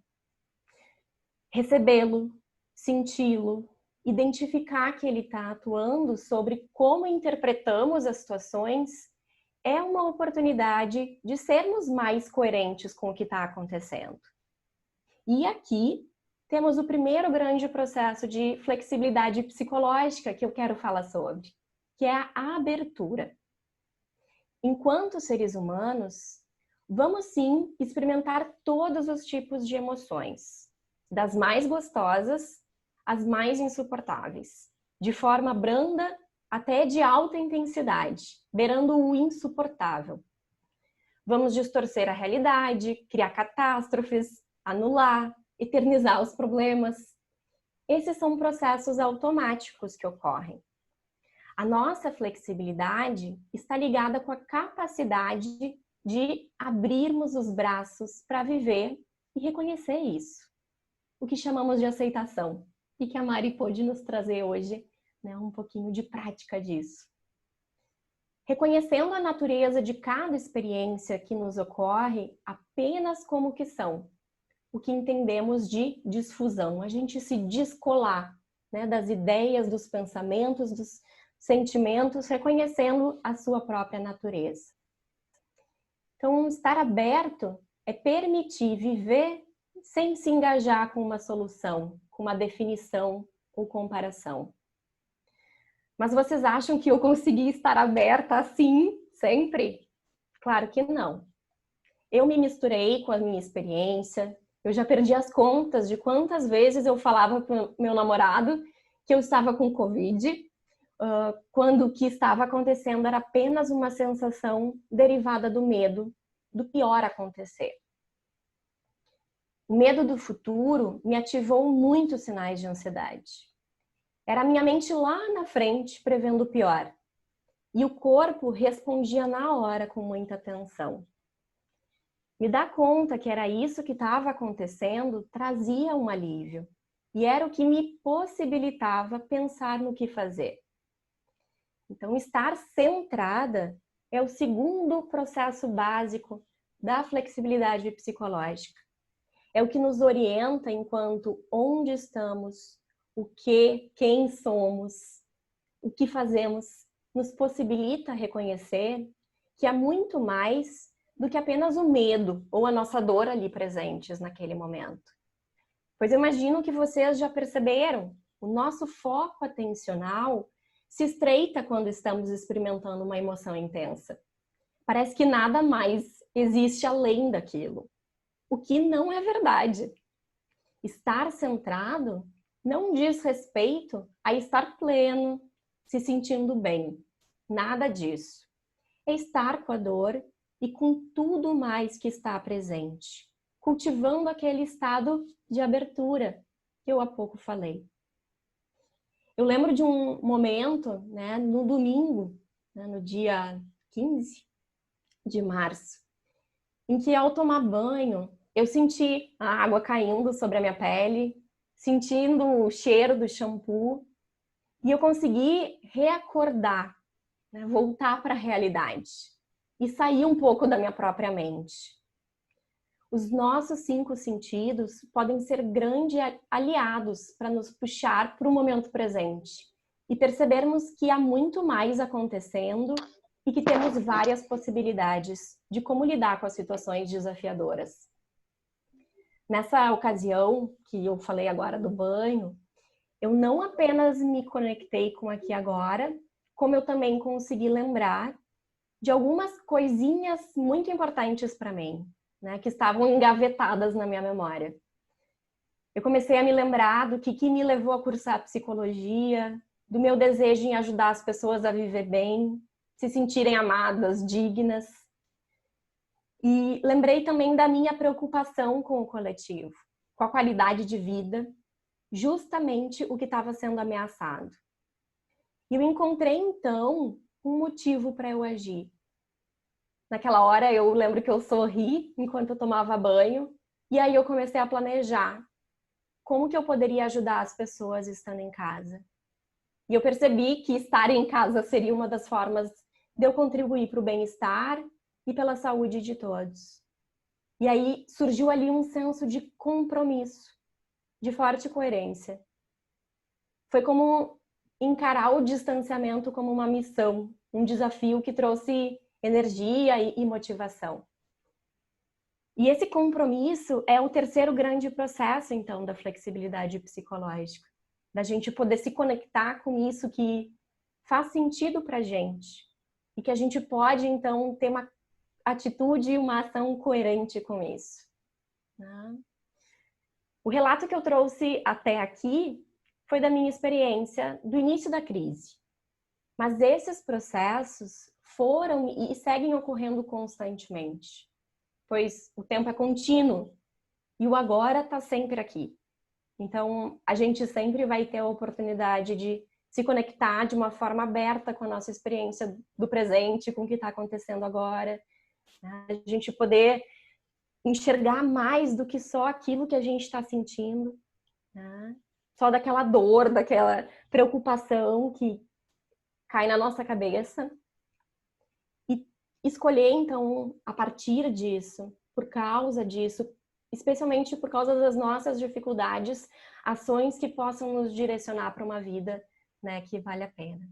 Speaker 4: Recebê-lo, senti-lo, identificar que ele está atuando sobre como interpretamos as situações é uma oportunidade de sermos mais coerentes com o que está acontecendo. E aqui temos o primeiro grande processo de flexibilidade psicológica que eu quero falar sobre, que é a abertura. Enquanto seres humanos, vamos sim experimentar todos os tipos de emoções, das mais gostosas às mais insuportáveis, de forma branda até de alta intensidade, beirando o insuportável. Vamos distorcer a realidade, criar catástrofes, anular, eternizar os problemas. Esses são processos automáticos que ocorrem. A nossa flexibilidade está ligada com a capacidade de abrirmos os braços para viver e reconhecer isso. O que chamamos de aceitação. E que a Mari pôde nos trazer hoje, né, um pouquinho de prática disso. Reconhecendo a natureza de cada experiência que nos ocorre apenas como que são. O que entendemos de desfusão. A gente se descolar, né, das ideias, dos pensamentos, dos sentimentos, reconhecendo a sua própria natureza. Então, estar aberto é permitir viver sem se engajar com uma solução, com uma definição ou comparação. Mas vocês acham que eu consegui estar aberta assim, sempre? Claro que não. Eu me misturei com a minha experiência, eu já perdi as contas de quantas vezes eu falava para o meu namorado que eu estava com Covid, quando o que estava acontecendo era apenas uma sensação derivada do medo do pior acontecer. O medo do futuro me ativou muitos sinais de ansiedade. Era a minha mente lá na frente prevendo o pior. E o corpo respondia na hora com muita tensão. Me dar conta que era isso que estava acontecendo trazia um alívio. E era o que me possibilitava pensar no que fazer. Então, estar centrada é o segundo processo básico da flexibilidade psicológica. É o que nos orienta enquanto onde estamos, o que, quem somos, o que fazemos, nos possibilita reconhecer que há muito mais do que apenas o medo ou a nossa dor ali presentes naquele momento. Pois eu imagino que vocês já perceberam, o nosso foco atencional se estreita quando estamos experimentando uma emoção intensa. Parece que nada mais existe além daquilo. O que não é verdade. Estar centrado não diz respeito a estar pleno, se sentindo bem. Nada disso. É estar com a dor e com tudo mais que está presente, cultivando aquele estado de abertura que eu há pouco falei. Eu lembro de um momento, né, no domingo, né, no dia 15 de março, em que ao tomar banho, eu senti a água caindo sobre a minha pele, sentindo o cheiro do shampoo, e eu consegui reacordar, né, voltar para a realidade e sair um pouco da minha própria mente. Os nossos 5 sentidos podem ser grandes aliados para nos puxar para o momento presente e percebermos que há muito mais acontecendo e que temos várias possibilidades de como lidar com as situações desafiadoras. Nessa ocasião que eu falei agora do banho, eu não apenas me conectei com aqui agora, como eu também consegui lembrar de algumas coisinhas muito importantes para mim, né, que estavam engavetadas na minha memória. Eu comecei a me lembrar do que me levou a cursar psicologia, do meu desejo em ajudar as pessoas a viver bem, se sentirem amadas, dignas. E lembrei também da minha preocupação com o coletivo, com a qualidade de vida, justamente o que estava sendo ameaçado. E eu encontrei, então, um motivo para eu agir. Naquela hora, eu lembro que eu sorri enquanto eu tomava banho, e aí eu comecei a planejar como que eu poderia ajudar as pessoas estando em casa. E eu percebi que estar em casa seria uma das formas de eu contribuir para o bem-estar e pela saúde de todos. E aí surgiu ali um senso de compromisso, de forte coerência. Foi como encarar o distanciamento como uma missão, um desafio que trouxe energia e motivação. E esse compromisso é o terceiro grande processo, então, da flexibilidade psicológica. Da gente poder se conectar com isso que faz sentido pra gente. E que a gente pode, então, ter uma atitude e uma ação coerente com isso. O relato que eu trouxe até aqui foi da minha experiência do início da crise. Mas esses processos foram e seguem ocorrendo constantemente, pois o tempo é contínuo e o agora está sempre aqui. Então, a gente sempre vai ter a oportunidade de se conectar de uma forma aberta com a nossa experiência do presente, com o que está acontecendo agora, né? A gente poder enxergar mais do que só aquilo que a gente está sentindo, né? Só daquela dor, daquela preocupação que cai na nossa cabeça. E escolher, então, a partir disso, por causa disso, especialmente por causa das nossas dificuldades, ações que possam nos direcionar para uma vida, né, que vale a pena.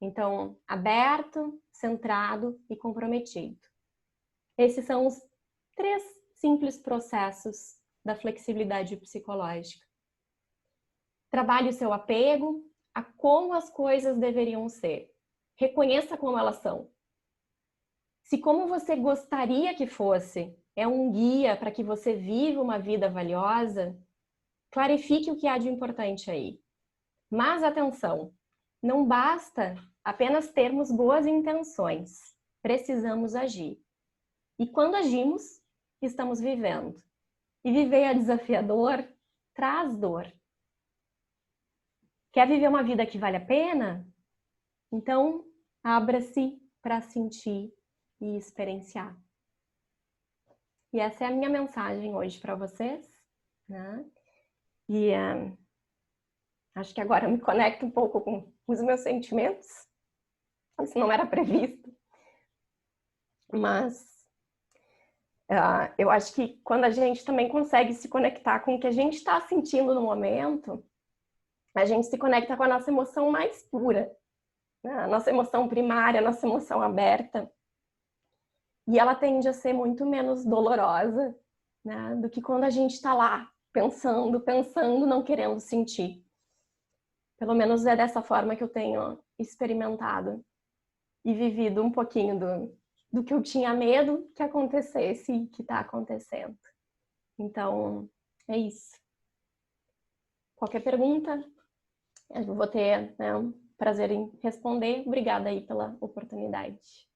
Speaker 4: Então, aberto, centrado e comprometido. Esses são os 3 simples processos da flexibilidade psicológica. Trabalhe o seu apego a como as coisas deveriam ser. Reconheça como elas são. Se como você gostaria que fosse é um guia para que você viva uma vida valiosa, clarifique o que há de importante aí. Mas atenção, não basta apenas termos boas intenções. Precisamos agir. E quando agimos, estamos vivendo. E viver é desafiador, traz dor. Quer viver uma vida que vale a pena? Então, abra-se para sentir e experienciar. E essa é a minha mensagem hoje para vocês, né? E acho que agora eu me conecto um pouco com os meus sentimentos. Isso não era previsto. Mas eu acho que quando a gente também consegue se conectar com o que a gente está sentindo no momento, a gente se conecta com a nossa emoção mais pura, né? A nossa emoção primária, a nossa emoção aberta. E ela tende a ser muito menos dolorosa, né, do que quando a gente está lá, pensando, não querendo sentir. Pelo menos é dessa forma que eu tenho experimentado e vivido um pouquinho do que eu tinha medo que acontecesse e que está acontecendo. Então, é isso. Qualquer pergunta, eu vou ter, né, um prazer em responder. Obrigada aí pela oportunidade.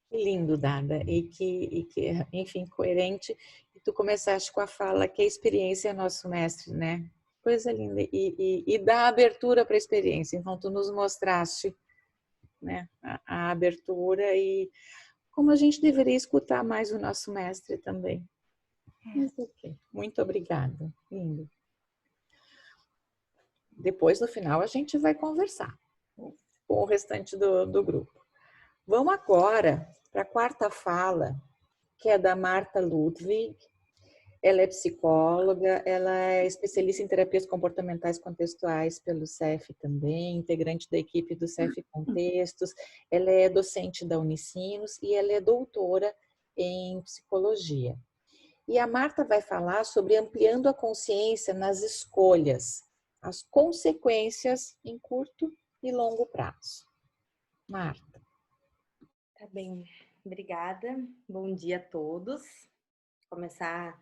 Speaker 1: Que lindo, Dada, e que, enfim, coerente. E tu começaste com a fala que a experiência é nosso mestre, né? Coisa linda. E dá abertura para a experiência. Então, tu nos mostraste, né, a abertura e como a gente deveria escutar mais o nosso mestre também. Mas, okay. Muito obrigada. Lindo. Depois, no final, a gente vai conversar com o restante do grupo. Vamos agora para a quarta fala, que é da Marta Ludwig. Ela é psicóloga, ela é especialista em terapias comportamentais contextuais pelo CEF também, integrante da equipe do CEF Contextos. Ela é docente da Unicinos e ela é doutora em psicologia. E a Marta vai falar sobre ampliando a consciência nas escolhas, as consequências em curto e longo prazo. Marta.
Speaker 5: Tá bem, obrigada. Bom dia a todos. Começar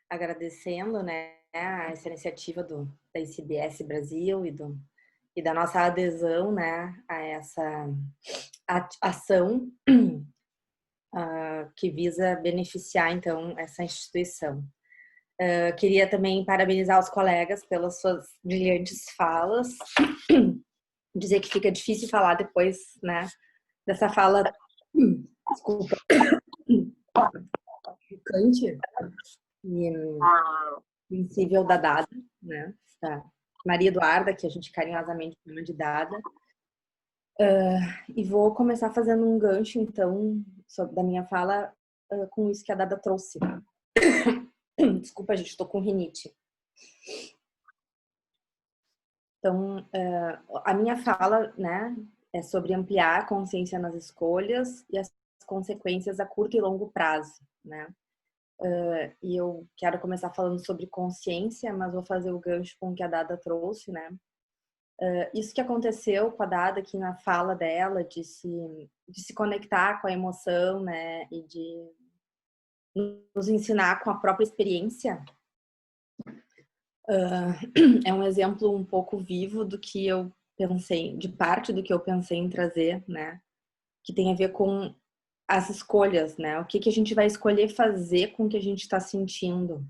Speaker 5: agradecendo, né, essa iniciativa da ICBS Brasil e da nossa adesão, né, a essa ação que visa beneficiar, então, essa instituição. Queria também parabenizar os colegas pelas suas brilhantes falas. Dizer que fica difícil falar depois, né, dessa fala, desculpa, picante e sensível da Dada, né, da Maria Eduarda, que a gente carinhosamente chama de Dada. E vou começar fazendo um gancho, então, da minha fala com isso que a Dada trouxe. Desculpa, gente, estou com rinite. Então, a minha fala, né, é sobre ampliar a consciência nas escolhas e as consequências a curto e longo prazo, né? E eu quero começar falando sobre consciência, mas vou fazer o gancho com o que a Dada trouxe, né? Isso que aconteceu com a Dada aqui na fala dela, de se conectar com a emoção, né? E de nos ensinar com a própria experiência, é um exemplo um pouco vivo do que eu pensei, de parte do que eu pensei em trazer, né? Que tem a ver com as escolhas, né? O que a gente vai escolher fazer com o que a gente está sentindo?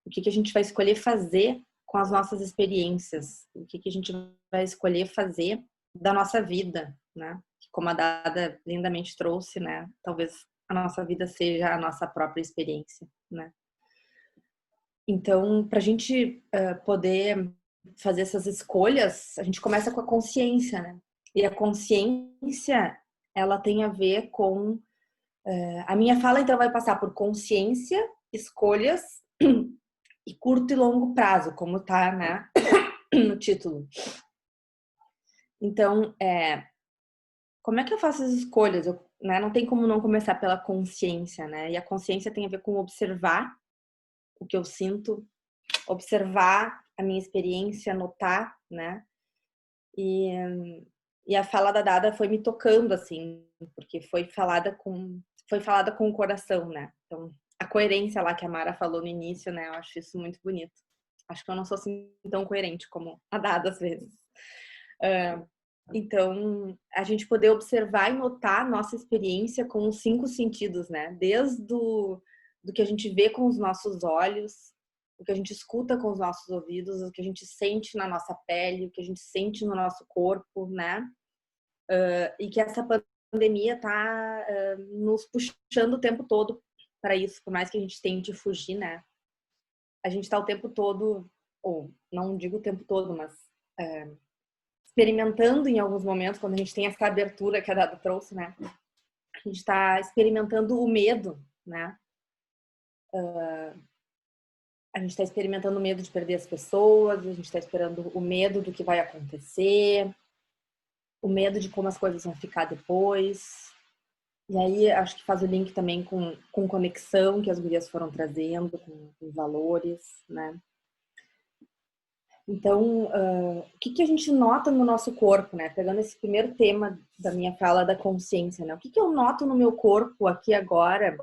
Speaker 5: O que a gente vai escolher fazer com as nossas experiências? O que a gente vai escolher fazer da nossa vida, né? que, como a Dada lindamente trouxe, né? Talvez a nossa vida seja a nossa própria experiência, né? Então, para a gente poder fazer essas escolhas, a gente começa com a consciência, né? E a consciência, ela tem a ver com... a minha fala, então, vai passar por consciência, escolhas e curto e longo prazo, como tá, né, no título. Então, como é que eu faço as escolhas? Né, não tem como não começar pela consciência, né? E a consciência tem a ver com observar o que eu sinto, observar a minha experiência, notar, né? E a fala da Dada foi me tocando, assim, porque foi falada com o coração, né? Então, a coerência lá que a Mara falou no início, né? Eu acho isso muito bonito. Acho que eu não sou assim tão coerente como a Dada às vezes. Então, a gente poder observar e notar a nossa experiência com os 5 sentidos, né? Desde do que a gente vê com os nossos olhos, o que a gente escuta com os nossos ouvidos, o que a gente sente na nossa pele, o que a gente sente no nosso corpo, né? E que essa pandemia tá nos puxando o tempo todo para isso, por mais que a gente tente fugir, né? A gente tá o tempo todo, ou não digo o tempo todo, mas experimentando em alguns momentos, quando a gente tem essa abertura que a Dada trouxe, né? A gente tá experimentando o medo, né? A gente está experimentando o medo de perder as pessoas, a gente está esperando o medo do que vai acontecer, o medo de como as coisas vão ficar depois. E aí, acho que faz o link também com conexão, que as gurias foram trazendo, com valores, né? Então, o que a gente nota no nosso corpo, né? Pegando esse primeiro tema da minha fala da consciência, né? O que eu noto no meu corpo aqui agora,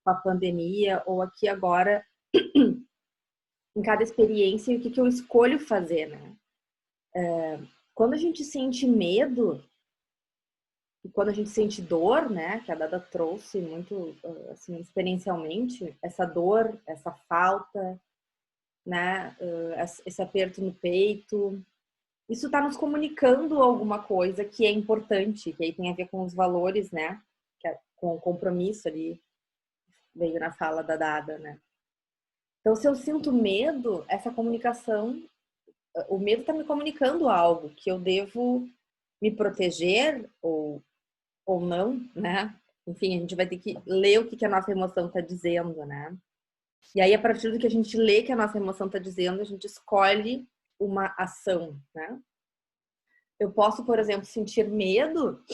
Speaker 5: com a pandemia, ou aqui agora, em cada experiência, e o que eu escolho fazer, né? Quando a gente sente medo, e quando a gente sente dor, né? Que a Dada trouxe muito, assim, experiencialmente, essa dor, essa falta, né? Esse aperto no peito, isso está nos comunicando alguma coisa que é importante, que aí tem a ver com os valores, né? Com o compromisso ali, veio na fala da Dada, né? Então, se eu sinto medo, essa comunicação, o medo está me comunicando algo que eu devo me proteger ou não, né? Enfim, a gente vai ter que ler o que a nossa emoção está dizendo, né? E aí, a partir do que a gente lê que a nossa emoção está dizendo, a gente escolhe uma ação, né? Eu posso, por exemplo, sentir medo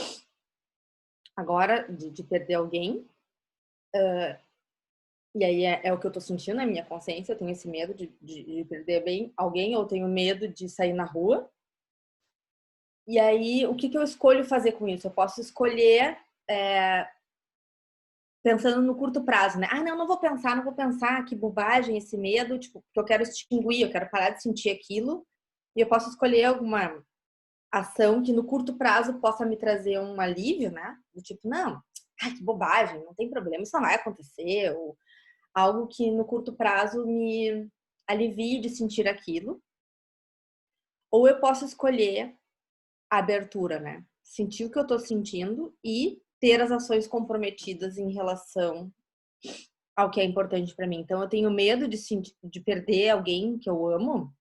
Speaker 5: agora de perder alguém. E aí é o que eu tô sentindo na minha consciência. Eu tenho esse medo de perder bem alguém, ou tenho medo de sair na rua. E aí, o que eu escolho fazer com isso? Eu posso escolher pensando no curto prazo, né? Não vou pensar, que bobagem esse medo, tipo, porque eu quero extinguir, eu quero parar de sentir aquilo. E eu posso escolher alguma ação que no curto prazo possa me trazer um alívio, né? Do tipo, não, que bobagem, não tem problema, isso não vai acontecer. Ou algo que no curto prazo me alivie de sentir aquilo. Ou eu posso escolher a abertura, né? Sentir o que eu tô sentindo e ter as ações comprometidas em relação ao que é importante para mim. Então, eu tenho medo de perder alguém que eu amo.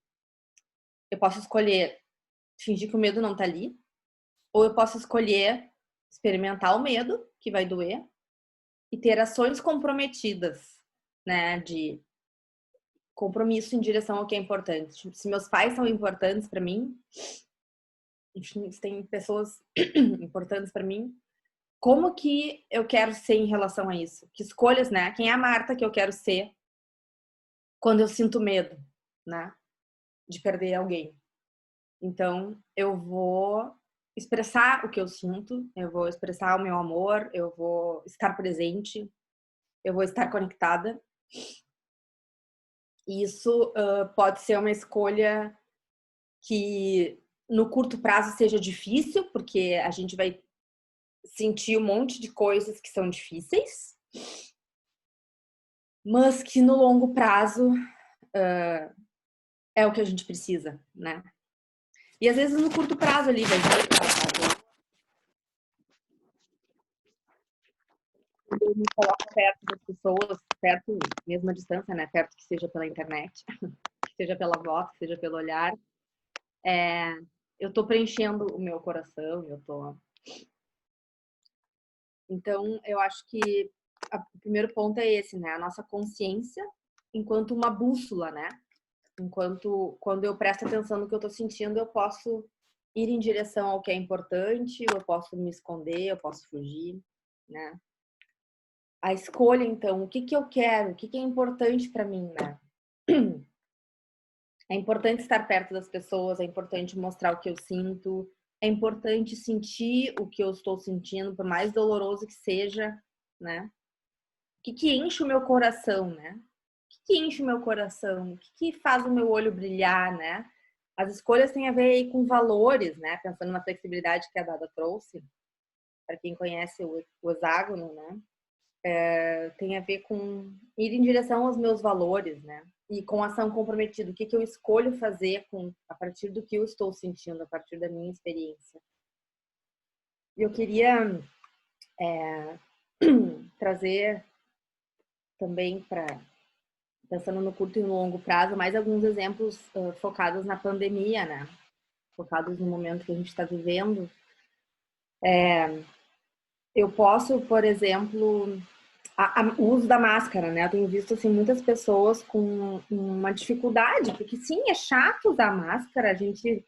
Speaker 5: Eu posso escolher fingir que o medo não tá ali. Ou eu posso escolher experimentar o medo, que vai doer, e ter ações comprometidas, né? De compromisso em direção ao que é importante. Se meus pais são importantes para mim, enfim, se tem pessoas importantes para mim, como que eu quero ser em relação a isso? Que escolhas, né? Quem é a Marta que eu quero ser quando eu sinto medo, né? De perder alguém. Então, eu vou expressar o que eu sinto, eu vou expressar o meu amor, eu vou estar presente, eu vou estar conectada. Isso pode ser uma escolha que no curto prazo seja difícil, porque a gente vai sentir um monte de coisas que são difíceis, mas que no longo prazo é o que a gente precisa, né? E às vezes no curto prazo ali vai eu me coloco perto das pessoas, perto, mesma distância, né? Perto que seja pela internet, que seja pela voz, que seja pelo olhar, eu tô preenchendo o meu coração, Então, eu acho que o primeiro ponto é esse, né? A nossa consciência enquanto uma bússola, né? Quando eu presto atenção no que eu tô sentindo, eu posso ir em direção ao que é importante, ou eu posso me esconder, eu posso fugir, né? A escolha, então, o que que eu quero, o que que é importante para mim, né? É importante estar perto das pessoas, é importante mostrar o que eu sinto, é importante sentir o que eu estou sentindo, por mais doloroso que seja, né? O que que enche o meu coração, né? O que que enche o meu coração? O que que faz o meu olho brilhar, né? As escolhas têm a ver aí com valores, né? Pensando na flexibilidade que a Dada trouxe, para quem conhece o hexágono, né? Tem a ver com ir em direção aos meus valores, né? E com ação comprometida. O que que eu escolho fazer a partir do que eu estou sentindo, a partir da minha experiência. E eu queria trazer também pensando no curto e no longo prazo, mais alguns exemplos focados na pandemia, né? Focados no momento que a gente está vivendo. Eu posso, por exemplo, o uso da máscara, né? Eu tenho visto assim muitas pessoas com uma dificuldade, porque sim, é chato usar máscara, a gente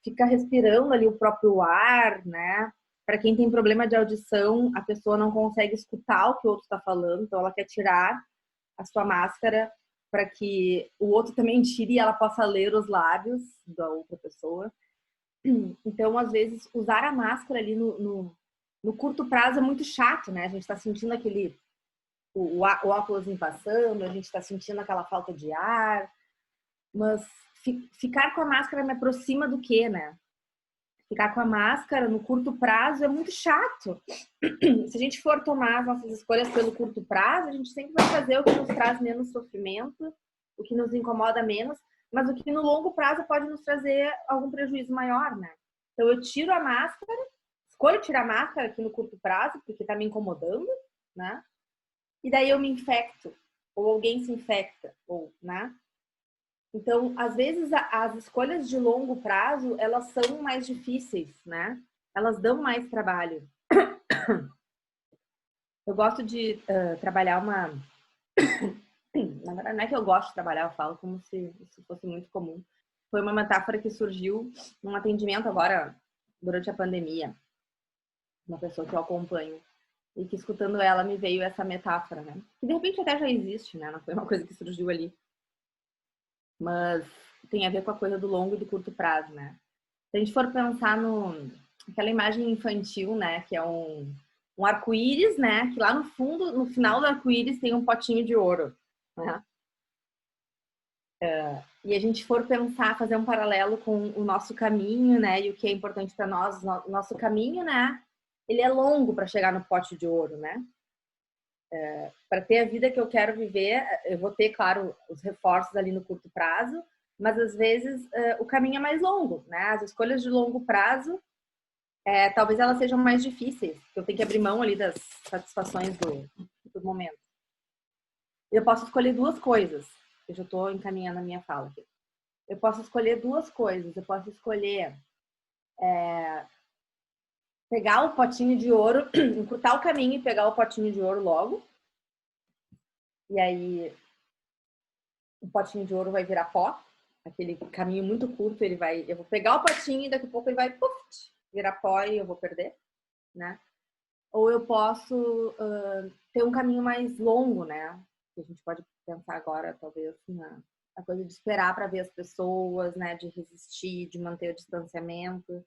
Speaker 5: fica respirando ali o próprio ar, né? Para quem tem problema de audição, a pessoa não consegue escutar o que o outro está falando, então ela quer tirar a sua máscara para que o outro também tire e ela possa ler os lábios da outra pessoa. Então, às vezes, usar a máscara ali no curto prazo é muito chato, né? A gente está sentindo o óculos passando, a gente está sentindo aquela falta de ar, mas ficar com a máscara me aproxima do quê, né? Ficar com a máscara no curto prazo é muito chato. Se a gente for tomar as nossas escolhas pelo curto prazo, a gente sempre vai fazer o que nos traz menos sofrimento, o que nos incomoda menos, mas o que no longo prazo pode nos trazer algum prejuízo maior, né? Então eu tiro a máscara, escolho tirar a máscara aqui no curto prazo, porque tá me incomodando, né? E daí eu me infecto, ou alguém se infecta, ou, né? Então, às vezes, as escolhas de longo prazo, elas são mais difíceis, né? Elas dão mais trabalho. Eu gosto de trabalhar uma... Na verdade, não é que eu gosto de trabalhar, eu falo como se isso fosse muito comum. Foi uma metáfora que surgiu num atendimento agora, durante a pandemia. Uma pessoa que eu acompanho. E que, escutando ela, me veio essa metáfora, né? Que, de repente, até já existe, né? Não foi uma coisa que surgiu ali. Mas tem a ver com a coisa do longo e do curto prazo, né? Se a gente for pensar aquela imagem infantil, né? Que é um arco-íris, né? Que lá no fundo, no final do arco-íris, tem um potinho de ouro, né? E a gente for pensar, fazer um paralelo com o nosso caminho, né? E o que é importante para nós, o nosso caminho, né? Ele é longo para chegar no pote de ouro, né? Para ter a vida que eu quero viver, eu vou ter, claro, os reforços ali no curto prazo, mas às vezes o caminho é mais longo, né? As escolhas de longo prazo, talvez elas sejam mais difíceis, porque eu tenho que abrir mão ali das satisfações do momento. Eu posso escolher duas coisas, eu já estou encaminhando a minha fala aqui. Eu posso escolher duas coisas, eu posso escolher pegar o potinho de ouro, encurtar o caminho e pegar o potinho de ouro logo. E aí o potinho de ouro vai virar pó. Aquele caminho muito curto, eu vou pegar o potinho e daqui a pouco ele vai virar pó e eu vou perder, né? Ou eu posso ter um caminho mais longo, né? Que a gente pode pensar agora, talvez, na coisa de esperar para ver as pessoas, né? De resistir, de manter o distanciamento.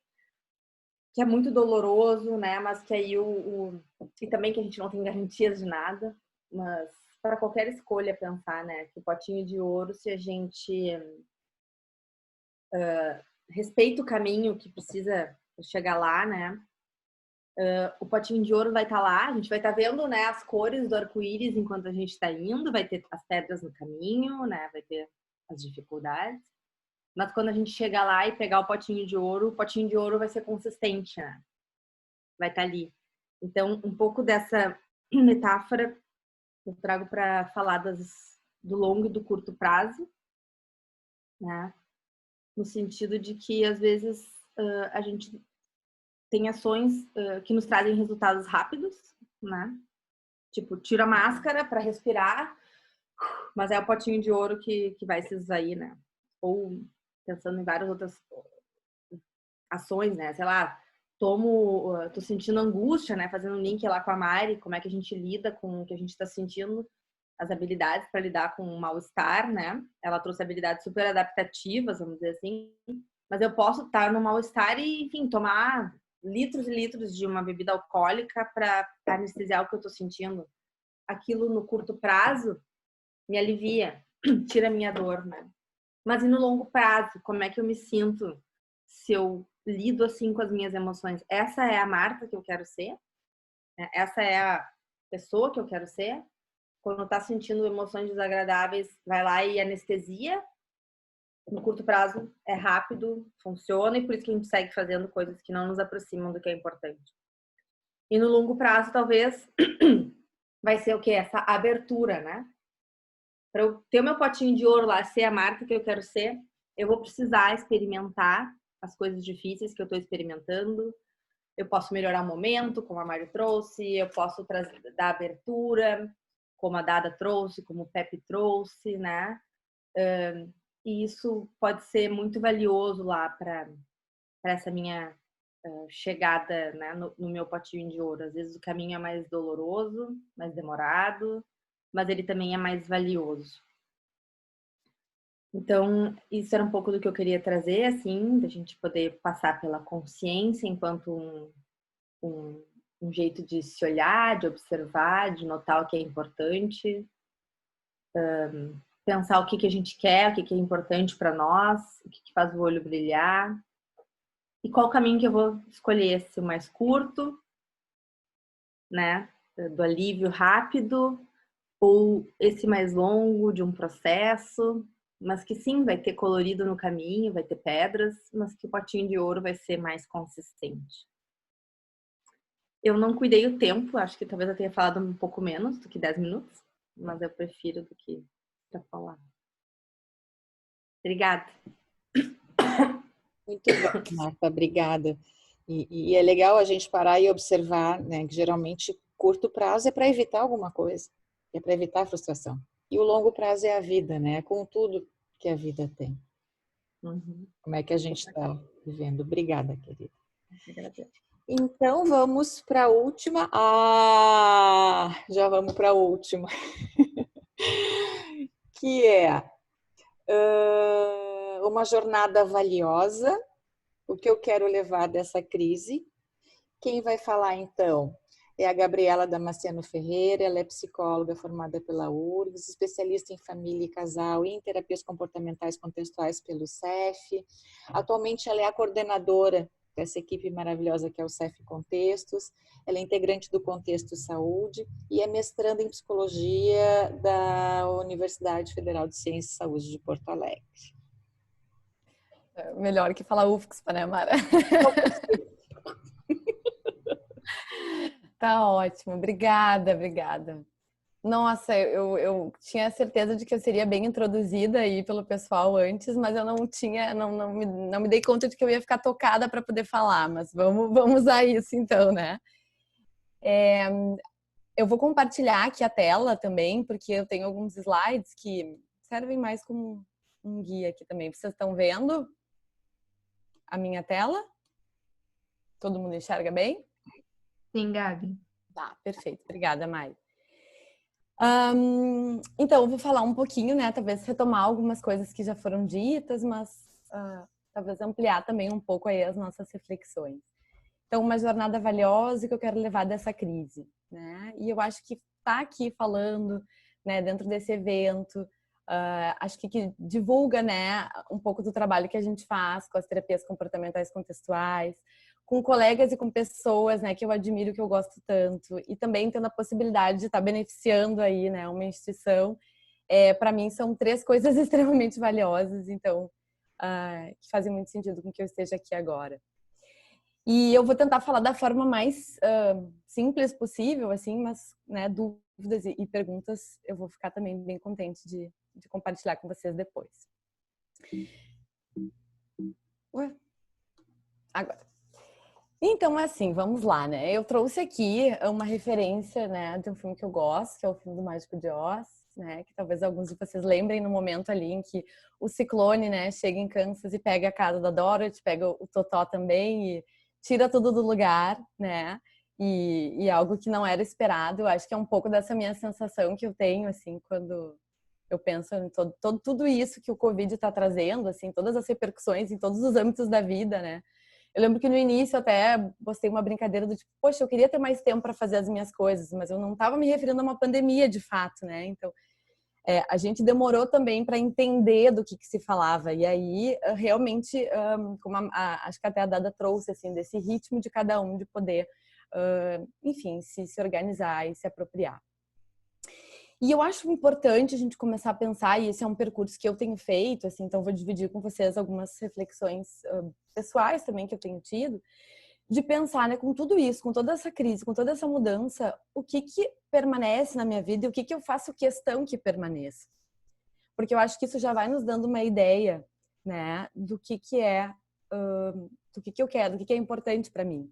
Speaker 5: Que é muito doloroso, né? Mas que aí e também que a gente não tem garantias de nada, mas para qualquer escolha pensar, né? Que o potinho de ouro, se a gente respeita o caminho que precisa chegar lá, né? O potinho de ouro vai estar lá, a gente vai estar vendo, né, as cores do arco-íris enquanto a gente está indo, vai ter as pedras no caminho, né? Vai ter as dificuldades. Mas quando a gente chegar lá e pegar o potinho de ouro vai ser consistente, né? Vai estar ali. Então, um pouco dessa metáfora eu trago para falar do longo e do curto prazo, né? No sentido de que, às vezes, a gente tem ações que nos trazem resultados rápidos, né? Tipo, tira a máscara para respirar, mas é o potinho de ouro que vai se esvair, né? Ou pensando em várias outras ações, né? Sei lá, tô sentindo angústia, né? Fazendo um link lá com a Mari, como é que a gente lida com o que a gente está sentindo, as habilidades para lidar com o mal-estar, né? Ela trouxe habilidades super adaptativas, vamos dizer assim. Mas eu posso estar no mal-estar e, enfim, tomar litros e litros de uma bebida alcoólica para anestesiar o que eu tô sentindo. Aquilo no curto prazo me alivia, tira a minha dor, né? Mas e no longo prazo, como é que eu me sinto se eu lido assim com as minhas emoções? Essa é a Marta que eu quero ser? Essa é a pessoa que eu quero ser? Quando tá sentindo emoções desagradáveis, vai lá e anestesia? No curto prazo é rápido, funciona, e por isso que a gente segue fazendo coisas que não nos aproximam do que é importante. E no longo prazo, talvez, vai ser o quê? Essa abertura, né? Para eu ter o meu potinho de ouro lá, ser a marca que eu quero ser, eu vou precisar experimentar as coisas difíceis que eu estou experimentando. Eu posso melhorar o momento, como a Mari trouxe, eu posso dar abertura, como a Dada trouxe, como o Pepe trouxe, né? E isso pode ser muito valioso lá para essa minha chegada, né, no meu potinho de ouro. Às vezes o caminho é mais doloroso, mais demorado, mas ele também é mais valioso. Então, isso era um pouco do que eu queria trazer, assim, da gente poder passar pela consciência enquanto um jeito de se olhar, de observar, de notar o que é importante, pensar o que a gente quer, o que é importante para nós, o que faz o olho brilhar, e qual caminho que eu vou escolher, se o mais curto, né, do alívio rápido, ou esse mais longo, de um processo, mas que sim, vai ter colorido no caminho, vai ter pedras, mas que o potinho de ouro vai ser mais consistente. Eu não cuidei o tempo, acho que talvez eu tenha falado um pouco menos do que 10 minutos, mas eu prefiro do que para falar. Obrigada.
Speaker 1: Muito bom, Marta, obrigada. E é legal a gente parar e observar, né, que geralmente curto prazo é para evitar alguma coisa, é para evitar a frustração. E o longo prazo é a vida, né? Com tudo que a vida tem.
Speaker 5: Uhum.
Speaker 1: Como é que a gente está vivendo? Obrigada, querida.
Speaker 5: Agradeço.
Speaker 1: Então vamos para a última. Já vamos para a última. Que é uma jornada valiosa. O que eu quero levar dessa crise? Quem vai falar então é a Gabriela Damasceno Ferreira. Ela é psicóloga formada pela URGS, especialista em família e casal e em terapias comportamentais contextuais pelo CEF. Atualmente ela é a coordenadora dessa equipe maravilhosa que é o CEF Contextos. Ela é integrante do Contexto Saúde e é mestranda em psicologia da Universidade Federal de Ciências e Saúde de Porto Alegre.
Speaker 6: Melhor que falar UFSC, né, Mara? Tá ótimo, obrigada. Nossa, eu tinha certeza de que eu seria bem introduzida aí pelo pessoal antes, mas eu não me dei conta de que eu ia ficar tocada para poder falar, mas vamos usar isso então, né? Eu vou compartilhar aqui a tela também, porque eu tenho alguns slides que servem mais como um guia aqui também. Vocês estão vendo a minha tela? Todo mundo enxerga bem?
Speaker 2: Sim, Gabi.
Speaker 6: Tá, perfeito. Obrigada, Mai. Então, eu vou falar um pouquinho, né? Talvez retomar algumas coisas que já foram ditas, mas talvez ampliar também um pouco aí as nossas reflexões. Então, uma jornada valiosa que eu quero levar dessa crise, né? E eu acho que tá aqui falando, né, dentro desse evento, acho que divulga, né, um pouco do trabalho que a gente faz com as terapias comportamentais contextuais, com colegas e com pessoas, né, que eu admiro, que eu gosto tanto, e também tendo a possibilidade de estar beneficiando aí, né, uma instituição. Para mim são 3 coisas extremamente valiosas, então, que fazem muito sentido com que eu esteja aqui agora. E eu vou tentar falar da forma mais simples possível, assim, mas, né, dúvidas e perguntas eu vou ficar também bem contente de compartilhar com vocês depois. Ué? Agora. Então, assim, vamos lá, né? Eu trouxe aqui uma referência, né, de um filme que eu gosto, que é o filme do Mágico de Oz, né? Que talvez alguns de vocês lembrem no momento ali em que o Ciclone, né, chega em Kansas e pega a casa da Dorothy, pega o Totó também e tira tudo do lugar, né? E algo que não era esperado. Eu acho que é um pouco dessa minha sensação que eu tenho, assim, quando eu penso em tudo isso que o Covid está trazendo, assim, todas as repercussões em todos os âmbitos da vida, né? Eu lembro que no início até postei uma brincadeira do tipo, poxa, eu queria ter mais tempo para fazer as minhas coisas, mas eu não estava me referindo a uma pandemia de fato, né? Então, a gente demorou também para entender do que se falava. E aí, realmente, como acho que até a Dada trouxe, assim, desse ritmo de cada um de poder, enfim, se organizar e se apropriar. E eu acho importante a gente começar a pensar, e esse é um percurso que eu tenho feito, assim, então vou dividir com vocês algumas reflexões pessoais também que eu tenho tido, de pensar, né, com tudo isso, com toda essa crise, com toda essa mudança, o que permanece na minha vida e o que eu faço questão que permaneça. Porque eu acho que isso já vai nos dando uma ideia, né, do que é, do que eu quero, do que é importante para mim.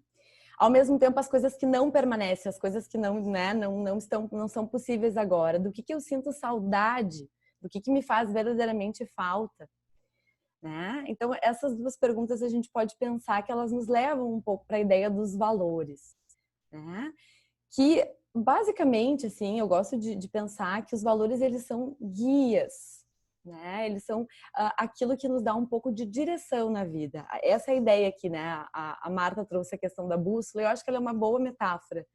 Speaker 6: Ao mesmo tempo, as coisas que não permanecem, as coisas que não, né, não são possíveis agora, do que eu sinto saudade, do que me faz verdadeiramente falta, né? Então, essas duas perguntas a gente pode pensar que elas nos levam um pouco para a ideia dos valores, né? Que, basicamente, assim, eu gosto de pensar que os valores, eles são guias, né? Eles são aquilo que nos dá um pouco de direção na vida. Essa é a ideia aqui, né? A Marta trouxe a questão da bússola, eu acho que ela é uma boa metáfora,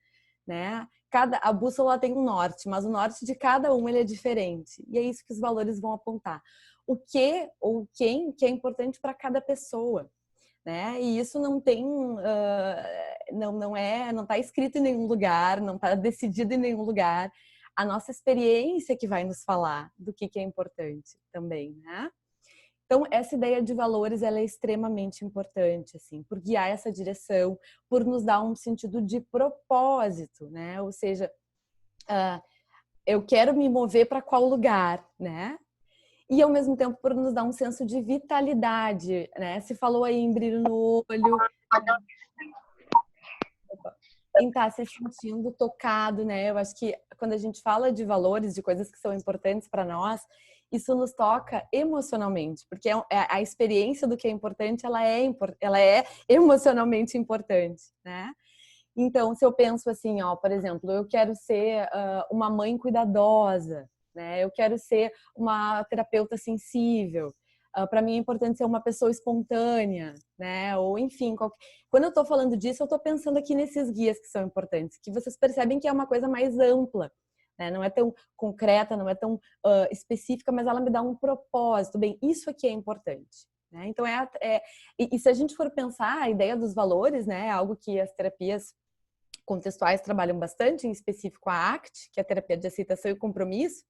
Speaker 6: né? A bússola tem um norte, mas o norte de cada um ele é diferente. E é isso que os valores vão apontar. O que ou quem que é importante para cada pessoa, né? E isso não tem, não está escrito em nenhum lugar, não está decidido em nenhum lugar. A nossa experiência que vai nos falar do que é importante também, né? Então, essa ideia de valores, ela é extremamente importante, assim, por guiar essa direção, por nos dar um sentido de propósito, né? Ou seja, eu quero me mover para qual lugar, né? E, ao mesmo tempo, por nos dar um senso de vitalidade, né? Se falou aí em brilho no olho, em estar se sentindo tocado, né? Eu acho que quando a gente fala de valores, de coisas que são importantes para nós, isso nos toca emocionalmente, porque a experiência do que é importante, ela é emocionalmente importante, né? Então, se eu penso assim, ó, por exemplo, eu quero ser uma mãe cuidadosa, né? Eu quero ser uma terapeuta sensível. Para mim é importante ser uma pessoa espontânea, né? Ou enfim, quando eu estou falando disso, eu estou pensando aqui nesses guias que são importantes, que vocês percebem que é uma coisa mais ampla, né? Não é tão concreta, não é tão específica, mas ela me dá um propósito. Bem, isso aqui é importante, né? Então e se a gente for pensar a ideia dos valores, né? É algo que as terapias contextuais trabalham bastante, em específico a ACT, que é a terapia de aceitação e compromisso.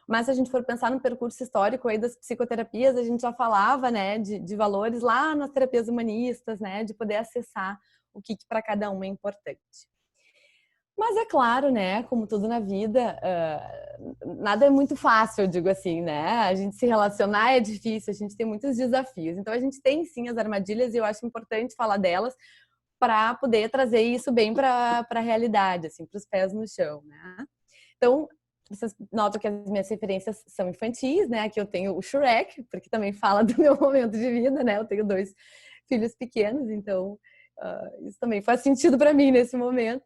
Speaker 6: Mas se a gente for pensar no percurso histórico aí das psicoterapias, a gente já falava, né, de valores lá nas terapias humanistas, né, de poder acessar o que para cada um é importante. Mas é claro, né, como tudo na vida, nada é muito fácil, eu digo assim, né? A gente se relacionar é difícil, a gente tem muitos desafios. Então a gente tem sim as armadilhas e eu acho importante falar delas para poder trazer isso bem para a realidade, assim, para os pés no chão, né? Então, vocês notam que as minhas referências são infantis, né? Aqui eu tenho o Shrek, porque também fala do meu momento de vida, né? Eu tenho 2 filhos pequenos, então isso também faz sentido para mim nesse momento.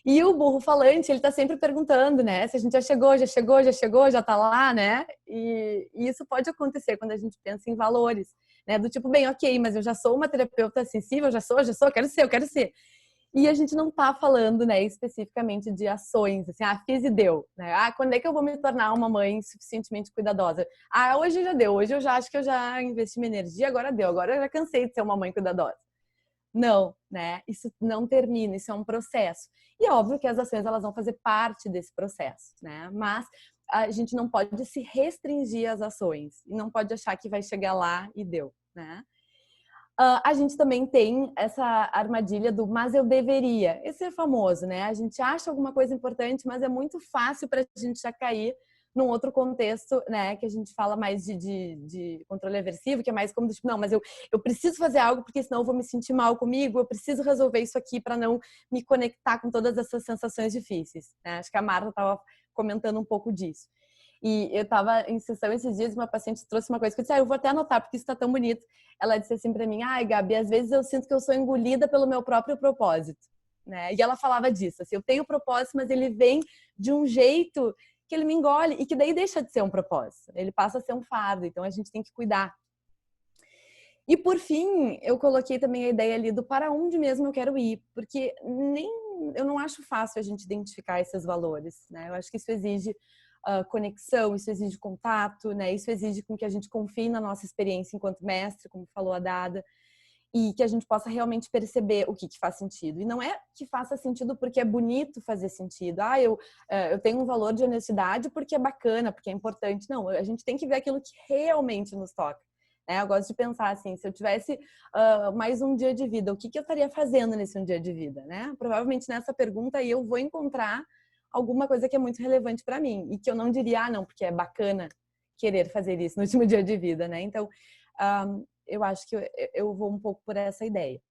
Speaker 6: E o burro falante, ele tá sempre perguntando, né? Se a gente já chegou, já tá lá, né? E isso pode acontecer quando a gente pensa em valores, né? Do tipo, bem, ok, mas eu já sou uma terapeuta sensível, já sou, eu quero ser. E a gente não tá falando, né, especificamente de ações, assim, fiz e deu, né? Quando é que eu vou me tornar uma mãe suficientemente cuidadosa? Hoje já deu, hoje eu já acho que eu já investi minha energia, agora deu, agora eu já cansei de ser uma mãe cuidadosa. Não, né? Isso não termina, isso é um processo. E é óbvio que as ações, elas vão fazer parte desse processo, né? Mas a gente não pode se restringir às ações e não pode achar que vai chegar lá e deu, né? A gente também tem essa armadilha do mas eu deveria. Esse é famoso, né? A gente acha alguma coisa importante, mas é muito fácil para a gente já cair num outro contexto, né? Que a gente fala mais de controle aversivo, que é mais como, tipo, não, mas eu preciso fazer algo porque senão eu vou me sentir mal comigo, eu preciso resolver isso aqui para não me conectar com todas essas sensações difíceis, né? Acho que a Marta estava comentando um pouco disso. E eu estava em sessão esses dias, uma paciente trouxe uma coisa que eu disse, eu vou até anotar porque isso está tão bonito. Ela disse assim para mim, ai, Gabi, às vezes eu sinto que eu sou engolida pelo meu próprio propósito, né? E ela falava disso, assim, eu tenho propósito, mas ele vem de um jeito que ele me engole e que daí deixa de ser um propósito. Ele passa a ser um fardo, então a gente tem que cuidar. E por fim, eu coloquei também a ideia ali do para onde mesmo eu quero ir, porque eu não acho fácil a gente identificar esses valores, né? Eu acho que isso exige conexão, isso exige contato, né? Isso exige com que a gente confie na nossa experiência enquanto mestre, como falou a Dada, e que a gente possa realmente perceber o que faz sentido. E não é que faça sentido porque é bonito fazer sentido. Eu tenho um valor de honestidade porque é bacana, porque é importante. Não, a gente tem que ver aquilo que realmente nos toca. Né? Eu gosto de pensar assim, se eu tivesse mais um dia de vida, o que eu estaria fazendo nesse um dia de vida? Né? Provavelmente nessa pergunta aí eu vou encontrar alguma coisa que é muito relevante para mim e que eu não diria, não, porque é bacana querer fazer isso no último dia de vida, né? Então, eu acho que eu vou um pouco por essa ideia.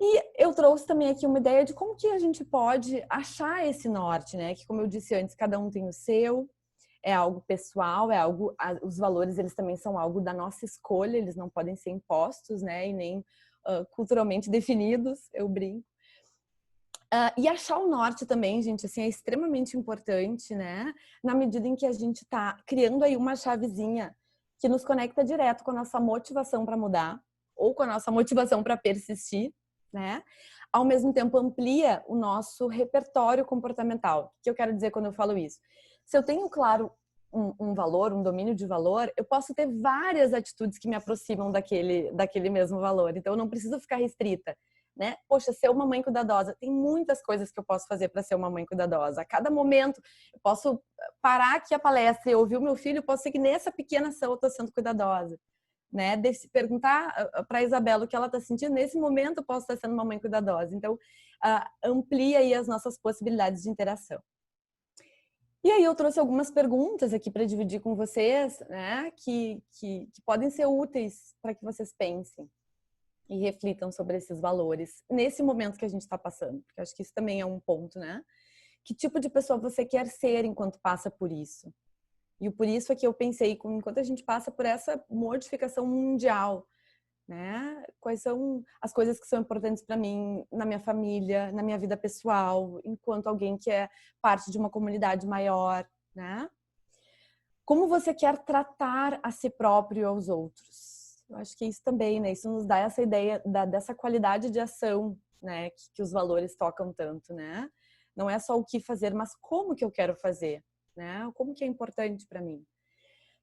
Speaker 6: E eu trouxe também aqui uma ideia de como que a gente pode achar esse norte, né? Que, como eu disse antes, cada um tem o seu, é algo pessoal, é algo, os valores, eles também são algo da nossa escolha, eles não podem ser impostos, né? E nem culturalmente definidos, eu brinco. E achar o norte também, gente, assim, é extremamente importante, né? Na medida em que a gente está criando aí uma chavezinha que nos conecta direto com a nossa motivação para mudar ou com a nossa motivação para persistir, né? Ao mesmo tempo amplia o nosso repertório comportamental. O que eu quero dizer quando eu falo isso? Se eu tenho claro um valor, um domínio de valor, eu posso ter várias atitudes que me aproximam daquele mesmo valor. Então eu não preciso ficar restrita. Né? Poxa, ser uma mãe cuidadosa, tem muitas coisas que eu posso fazer para ser uma mãe cuidadosa. A cada momento, eu posso parar aqui a palestra e ouvir o meu filho, posso ser que nessa pequena ação eu estou sendo cuidadosa. Né? Perguntar para a Isabela o que ela está sentindo, nesse momento eu posso estar sendo uma mãe cuidadosa. Então, amplia aí as nossas possibilidades de interação. E aí eu trouxe algumas perguntas aqui para dividir com vocês, né? Que podem ser úteis para que vocês pensem e reflitam sobre esses valores nesse momento que a gente está passando, porque eu acho que isso também é um ponto, né? Que tipo de pessoa você quer ser enquanto passa por isso? E por isso é que eu pensei, enquanto a gente passa por essa modificação mundial, né? Quais são as coisas que são importantes para mim, na minha família, na minha vida pessoal, enquanto alguém que é parte de uma comunidade maior, né? Como você quer tratar a si próprio e aos outros? Eu acho que isso também, né? Isso nos dá essa ideia dessa qualidade de ação, né? Que os valores tocam tanto, né? Não é só o que fazer, mas como que eu quero fazer, né? Como que é importante para mim.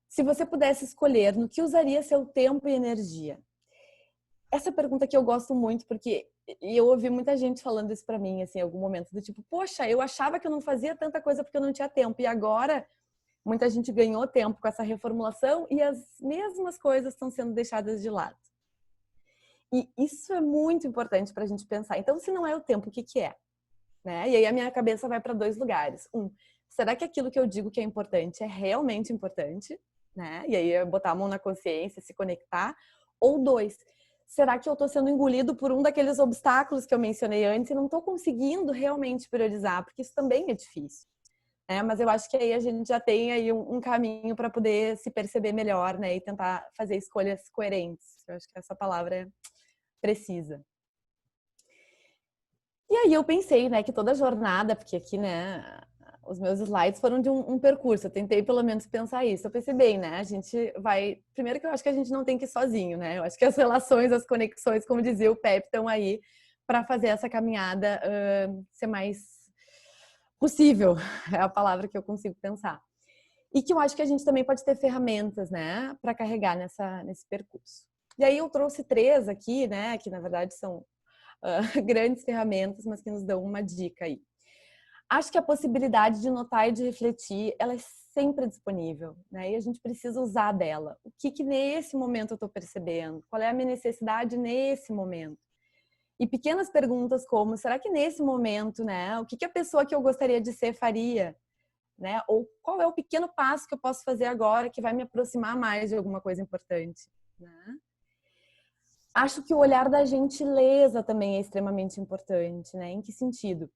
Speaker 6: Se você pudesse escolher no que usaria seu tempo e energia? Essa pergunta que eu gosto muito, porque eu ouvi muita gente falando isso para mim, assim, em algum momento, do tipo, poxa, eu achava que eu não fazia tanta coisa porque eu não tinha tempo, e agora muita gente ganhou tempo com essa reformulação e as mesmas coisas estão sendo deixadas de lado. E isso é muito importante para a gente pensar. Então, se não é o tempo, o que é? Né? E aí a minha cabeça vai para dois lugares. Será que aquilo que eu digo que é importante é realmente importante? Né? E aí é botar a mão na consciência, se conectar. Ou dois, será que eu estou sendo engolido por um daqueles obstáculos que eu mencionei antes e não estou conseguindo realmente priorizar? Porque isso também é difícil. Mas eu acho que aí a gente já tem aí um caminho para poder se perceber melhor, né? E tentar fazer escolhas coerentes. Eu acho que essa palavra é precisa. E aí eu pensei, né, que toda jornada, porque aqui, né, os meus slides foram de um percurso. Eu tentei pelo menos pensar isso. Eu pensei bem, né? A gente vai... Primeiro que eu acho que a gente não tem que ir sozinho, né? Eu acho que as relações, as conexões, como dizia o Pepe, estão aí para fazer essa caminhada ser mais possível, é a palavra que eu consigo pensar. E que eu acho que a gente também pode ter ferramentas, né, para carregar nesse percurso. E aí eu trouxe 3 aqui, né, que na verdade são grandes ferramentas, mas que nos dão uma dica aí. Acho que a possibilidade de notar e de refletir, ela é sempre disponível, né? E a gente precisa usar dela. O que nesse momento eu estou percebendo? Qual é a minha necessidade nesse momento? E pequenas perguntas como, será que nesse momento, né? O que a pessoa que eu gostaria de ser faria? Né? Ou qual é o pequeno passo que eu posso fazer agora que vai me aproximar mais de alguma coisa importante, né? Acho que o olhar da gentileza também é extremamente importante, né? Em que sentido?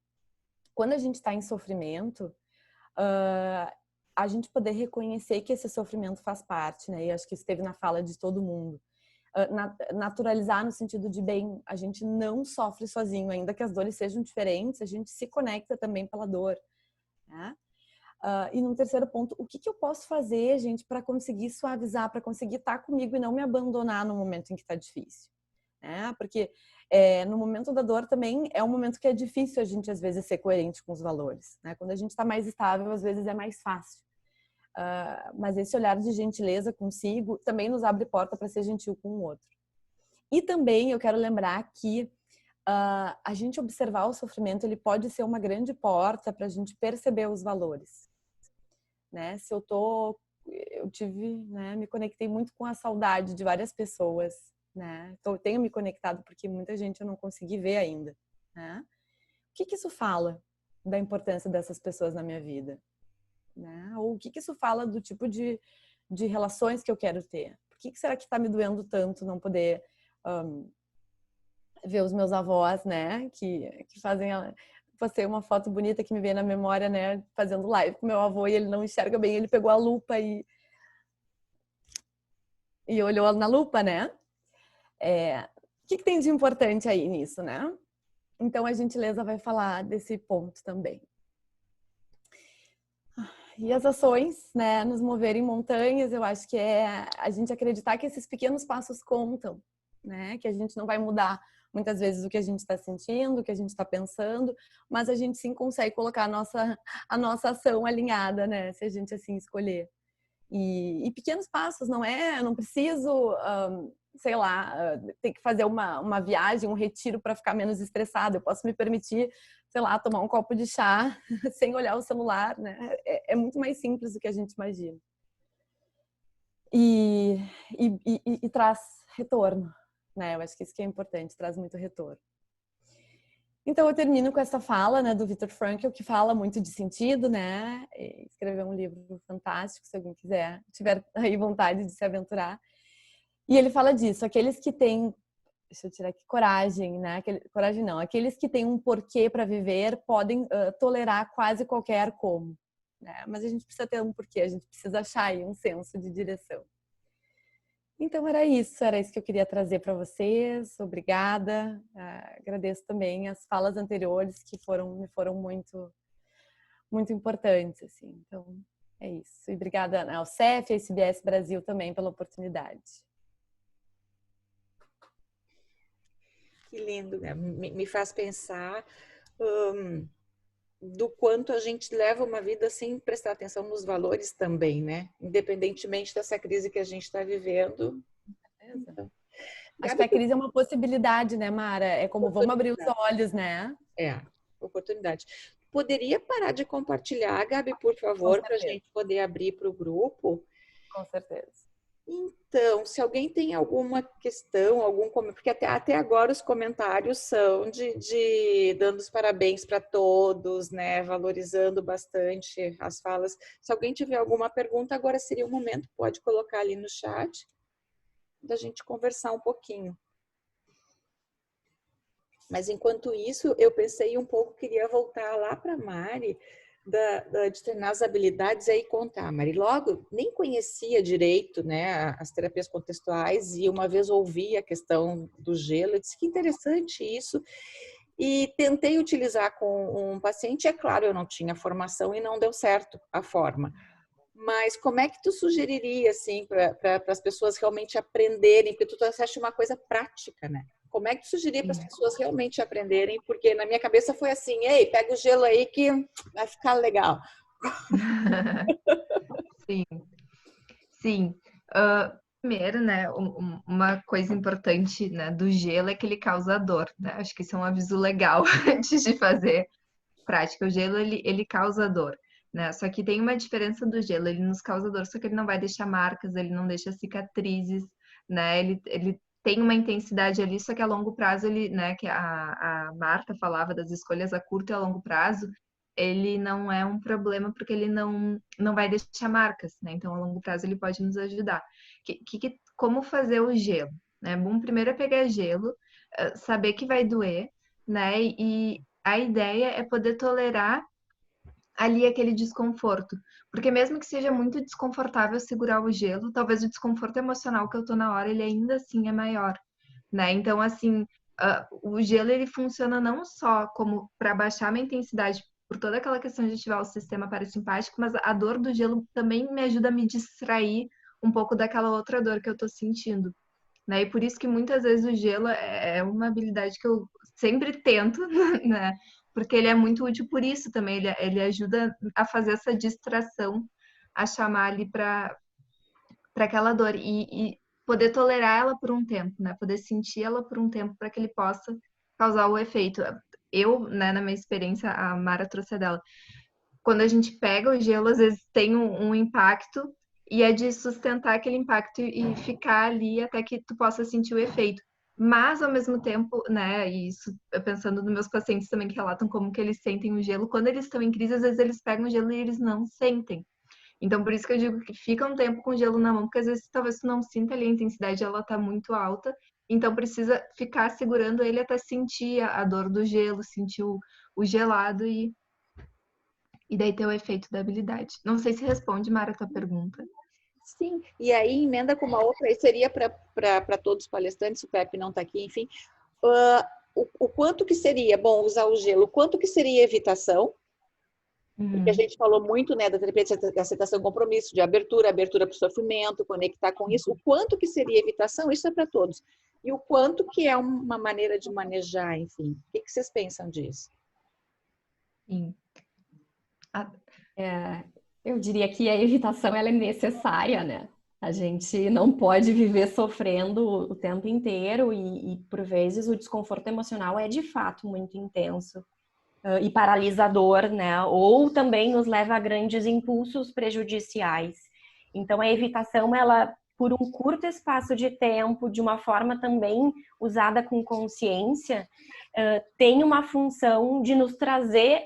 Speaker 6: Quando a gente está em sofrimento, a gente poder reconhecer que esse sofrimento faz parte, né? E acho que isso esteve na fala de todo mundo. Naturalizar no sentido de, bem, a gente não sofre sozinho, ainda que as dores sejam diferentes, a gente se conecta também pela dor, né? E no terceiro ponto, o que eu posso fazer, gente, para conseguir suavizar, para conseguir estar comigo e não me abandonar no momento em que está difícil, né? Porque no momento da dor também é um momento que é difícil a gente, às vezes, ser coerente com os valores, né? Quando a gente está mais estável, às vezes é mais fácil. Mas esse olhar de gentileza consigo também nos abre porta para ser gentil com o outro. E também eu quero lembrar que a gente observar o sofrimento, ele pode ser uma grande porta para a gente perceber os valores, né? Se eu tive, né, me conectei muito com a saudade de várias pessoas, né? Então, eu tenho me conectado porque muita gente eu não consegui ver ainda, né? O que isso fala da importância dessas pessoas na minha vida, né? Ou o que isso fala do tipo de relações que eu quero ter? Por que será que está me doendo tanto não poder ver os meus avós, né, que fazem... Postei uma foto bonita que me veio na memória, né, fazendo live com meu avô e ele não enxerga bem, ele pegou a lupa e olhou na lupa, né? O que tem de importante aí nisso, né? Então, a gentileza vai falar desse ponto também. E as ações, né, nos moverem montanhas, eu acho que é a gente acreditar que esses pequenos passos contam, né? Que a gente não vai mudar muitas vezes o que a gente está sentindo, o que a gente está pensando, mas a gente sim consegue colocar a nossa ação alinhada, né? Se a gente assim escolher. E pequenos passos, eu não preciso, sei lá, ter que fazer uma viagem, um retiro para ficar menos estressada. Eu posso me permitir, sei lá, tomar um copo de chá sem olhar o celular, né? É muito mais simples do que a gente imagina. E traz retorno, né? Eu acho que isso que é importante, traz muito retorno. Então, eu termino com essa fala, né, do Viktor Frankl, que fala muito de sentido, né? Escreveu um livro fantástico, se alguém tiver aí vontade de se aventurar. E ele fala disso, aqueles que têm, deixa eu tirar aqui, coragem, né? Coragem não, aqueles que têm um porquê para viver podem tolerar quase qualquer como, né? Mas a gente precisa ter um porquê, a gente precisa achar aí um senso de direção. Então era isso que eu queria trazer para vocês. Obrigada. Agradeço também as falas anteriores que me foram muito, muito importantes, assim. Então é isso. E obrigada ao CEF e ao ICBS Brasil também pela oportunidade.
Speaker 1: Que lindo, né? Me faz pensar do quanto a gente leva uma vida sem prestar atenção nos valores também, né? Independentemente dessa crise que a gente está vivendo. Então,
Speaker 6: acho que a crise é uma possibilidade, né, Mara? É como vamos abrir os olhos, né?
Speaker 1: Oportunidade. Poderia parar de compartilhar, Gabi, por favor, para a gente poder abrir para o grupo?
Speaker 6: Com certeza.
Speaker 1: Então, se alguém tem alguma questão, porque até agora os comentários são de dando os parabéns para todos, né? Valorizando bastante as falas. Se alguém tiver alguma pergunta, agora seria o momento, pode colocar ali no chat, da gente conversar um pouquinho. Mas enquanto isso, eu pensei um pouco, queria voltar lá para a Mari, de treinar as habilidades aí contar, Mari. Logo, nem conhecia direito, né, as terapias contextuais e uma vez ouvi a questão do gelo, eu disse que interessante isso e tentei utilizar com um paciente, é claro, eu não tinha formação e não deu certo a forma. Mas como é que tu sugeriria, assim, para as pessoas realmente aprenderem? Porque tu trouxeste uma coisa prática, né? Como é que tu sugeriria para as pessoas realmente aprenderem? Porque na minha cabeça foi assim, ei, pega o gelo aí que vai ficar legal.
Speaker 2: Sim. Primeiro, né, uma coisa importante, né, do gelo é que ele causa dor, né? Acho que isso é um aviso legal antes de fazer prática. O gelo, ele causa dor, né? Só que tem uma diferença do gelo, ele nos causa dor, só que ele não vai deixar marcas, ele não deixa cicatrizes, né? Ele tem uma intensidade ali, só que a longo prazo ele, né, que a Marta falava das escolhas a curto e a longo prazo, ele não é um problema porque ele não vai deixar marcas, né? Então, a longo prazo ele pode nos ajudar. Como fazer o gelo, né? Bom, primeiro é pegar gelo, saber que vai doer, né? E a ideia é poder tolerar ali aquele desconforto. Porque mesmo que seja muito desconfortável segurar o gelo, talvez o desconforto emocional que eu tô na hora, ele ainda assim é maior, né? Então, assim, o gelo, ele funciona não só como para baixar a minha intensidade, por toda aquela questão de ativar o sistema parasimpático, mas a dor do gelo também me ajuda a me distrair um pouco daquela outra dor que eu tô sentindo, né? E por isso que muitas vezes o gelo é uma habilidade que eu sempre tento, né? Porque ele é muito útil por isso também, ele ajuda a fazer essa distração, a chamar ali para aquela dor e poder tolerar ela por um tempo, né? Poder sentir ela por um tempo para que ele possa causar o efeito. Eu, né, na minha experiência, a Mara trouxe a dela, quando a gente pega o gelo, às vezes tem um impacto e é de sustentar aquele impacto e ficar ali até que tu possa sentir o efeito. Mas, ao mesmo tempo, né, e isso pensando nos meus pacientes também que relatam como que eles sentem o gelo, quando eles estão em crise, às vezes eles pegam o gelo e eles não sentem. Então, por isso que eu digo que fica um tempo com o gelo na mão, porque às vezes talvez tu não sinta ali a intensidade, ela tá muito alta, então precisa ficar segurando ele até sentir a dor do gelo, sentir o gelado e daí ter o efeito da habilidade. Não sei se responde, Mara, a tua pergunta.
Speaker 1: Sim, e aí emenda com uma outra, aí seria para todos os palestrantes, o Pepe não está aqui, enfim, o quanto que seria bom usar o gelo, o quanto que seria evitação, porque a gente falou muito, né, da terapia de aceitação e compromisso, de abertura para o sofrimento, conectar com isso, o quanto que seria evitação, isso é para todos, e o quanto que é uma maneira de manejar, enfim, o que vocês pensam disso?
Speaker 2: Sim.
Speaker 4: Eu diria que a evitação ela é necessária, né? A gente não pode viver sofrendo o tempo inteiro e por vezes, o desconforto emocional é de fato muito intenso e paralisador, né? Ou também nos leva a grandes impulsos prejudiciais. Então, a evitação, ela, por um curto espaço de tempo, de uma forma também usada com consciência, tem uma função de nos trazer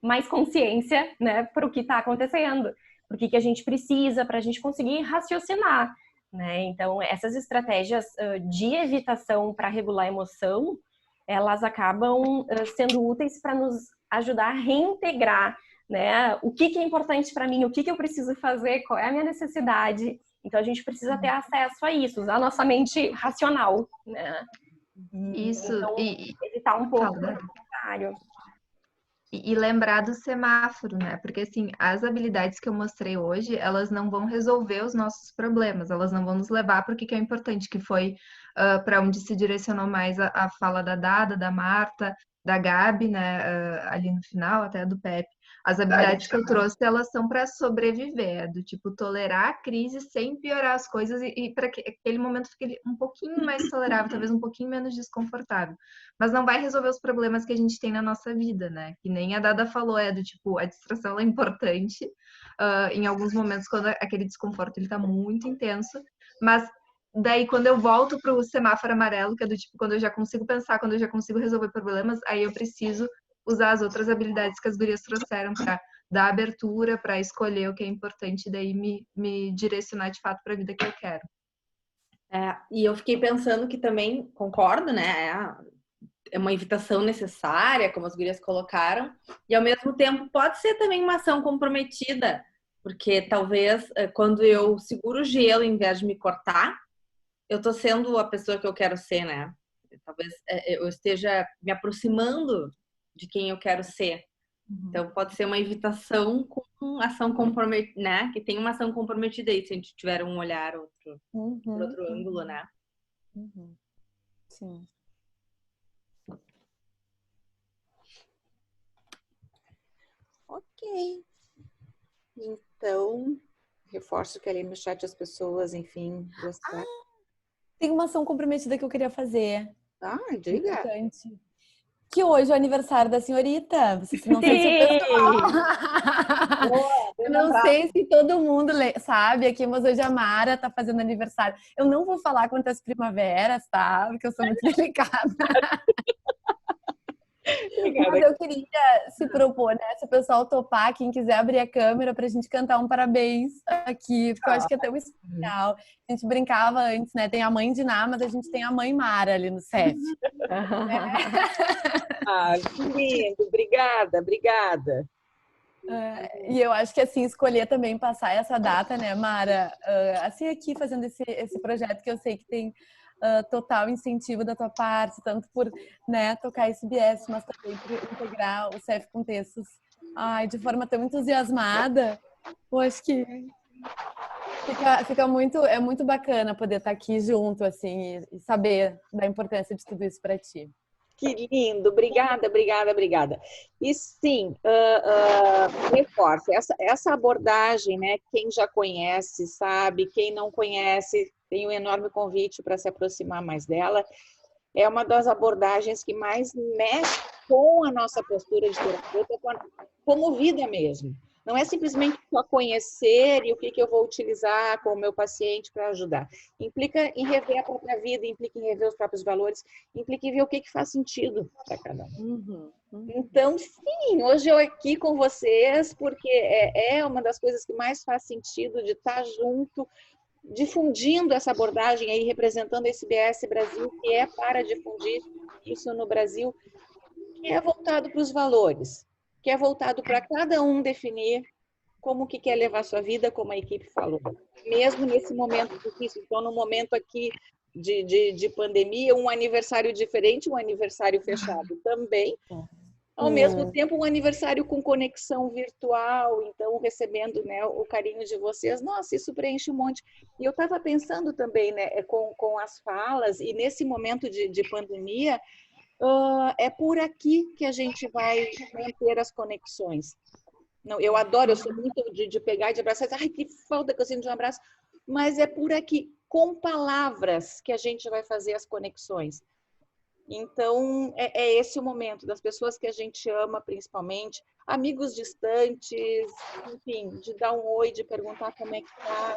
Speaker 4: mais consciência, né, para o que está acontecendo, por que a gente precisa, para a gente conseguir raciocinar, né? Então, essas estratégias de evitação para regular a emoção, elas acabam sendo úteis para nos ajudar a reintegrar, né? O que é importante para mim, o que eu preciso fazer, qual é a minha necessidade. Então, a gente precisa ter acesso a isso, usar a nossa mente racional, né?
Speaker 2: Isso,
Speaker 4: então, evitar um pouco do necessário.
Speaker 2: E lembrar do semáforo, né? Porque, assim, as habilidades que eu mostrei hoje, elas não vão resolver os nossos problemas, elas não vão nos levar para o que é importante, que foi para onde se direcionou mais a fala da Dada, da Marta, da Gabi, né? Ali no final, até do Pepe. As habilidades que eu trouxe, elas são para sobreviver, do tipo, tolerar a crise sem piorar as coisas e para que aquele momento fique um pouquinho mais tolerável, talvez um pouquinho menos desconfortável. Mas não vai resolver os problemas que a gente tem na nossa vida, né? Que nem a Dada falou, do tipo, a distração é importante em alguns momentos quando aquele desconforto ele tá muito intenso, mas daí quando eu volto pro semáforo amarelo, que é do tipo, quando eu já consigo pensar, quando eu já consigo resolver problemas, aí eu preciso usar as outras habilidades que as gurias trouxeram para dar abertura, para escolher o que é importante e daí me direcionar de fato para a vida que eu quero.
Speaker 5: E eu fiquei pensando que também, concordo, né? É uma evitação necessária, como as gurias colocaram, e ao mesmo tempo pode ser também uma ação comprometida, porque talvez quando eu seguro o gelo em vez de me cortar, eu tô sendo a pessoa que eu quero ser, né? Talvez eu esteja me aproximando de quem eu quero ser. Então pode ser uma evitação com ação comprometida, né? Que tem uma ação comprometida aí, se a gente tiver um olhar por outro ângulo, né?
Speaker 6: Sim.
Speaker 1: Ok. Então, reforço que ali no chat as pessoas, enfim, gostaram.
Speaker 6: Tem uma ação comprometida que eu queria fazer.
Speaker 1: Diga.
Speaker 6: Importante. Que hoje é o aniversário da senhorita. Você não sei se o pessoal... Eu não sei se todo mundo sabe aqui, mas hoje a Mara tá fazendo aniversário. Eu não vou falar quantas primaveras, tá? Porque eu sou muito delicada. Mas eu queria se propor, né? Se o pessoal topar, quem quiser abrir a câmera pra gente cantar um parabéns aqui, porque eu acho que é tão especial. A gente brincava antes, né? Tem a mãe de Ná, mas a gente tem a mãe Mara ali no CEF.
Speaker 1: Ah, que lindo. Obrigada, obrigada.
Speaker 6: E eu acho que assim, escolher também passar essa data, né, Mara? Assim, aqui fazendo esse projeto que eu sei que tem total incentivo da tua parte, tanto por, né, tocar SBS, mas também por integrar o CEF com textos de forma tão entusiasmada. Eu acho que fica muito bacana poder estar aqui junto, assim, e saber da importância de tudo isso para ti.
Speaker 1: Que lindo, obrigada, obrigada, obrigada. E sim, reforço, essa abordagem, né? Quem já conhece sabe, quem não conhece tem um enorme convite para se aproximar mais dela. É uma das abordagens que mais mexe com a nossa postura de terapeuta, como vida mesmo. Não é simplesmente só conhecer e o que eu vou utilizar com o meu paciente para ajudar. Implica em rever a própria vida, implica em rever os próprios valores, implica em ver o que faz sentido para cada um. Então, sim, hoje eu aqui com vocês, porque é uma das coisas que mais faz sentido de estar junto, difundindo essa abordagem aí, representando esse SBS Brasil, que é para difundir isso no Brasil, que é voltado para os valores, que é voltado para cada um definir como que quer levar a sua vida, como a equipe falou. Mesmo nesse momento difícil, então no momento aqui de pandemia, um aniversário diferente, um aniversário fechado também, ao mesmo tempo um aniversário com conexão virtual, então recebendo, né, o carinho de vocês. Nossa, isso preenche um monte. E eu estava pensando também, né, com as falas, e nesse momento de pandemia, é por aqui que a gente vai manter as conexões. Não, eu adoro, eu sou muito de pegar e de abraçar. Ai, que falta que eu sinto de um abraço. Mas é por aqui, com palavras, que a gente vai fazer as conexões. Então, é esse o momento das pessoas que a gente ama, principalmente, amigos distantes, enfim, de dar um oi, de perguntar como é que tá.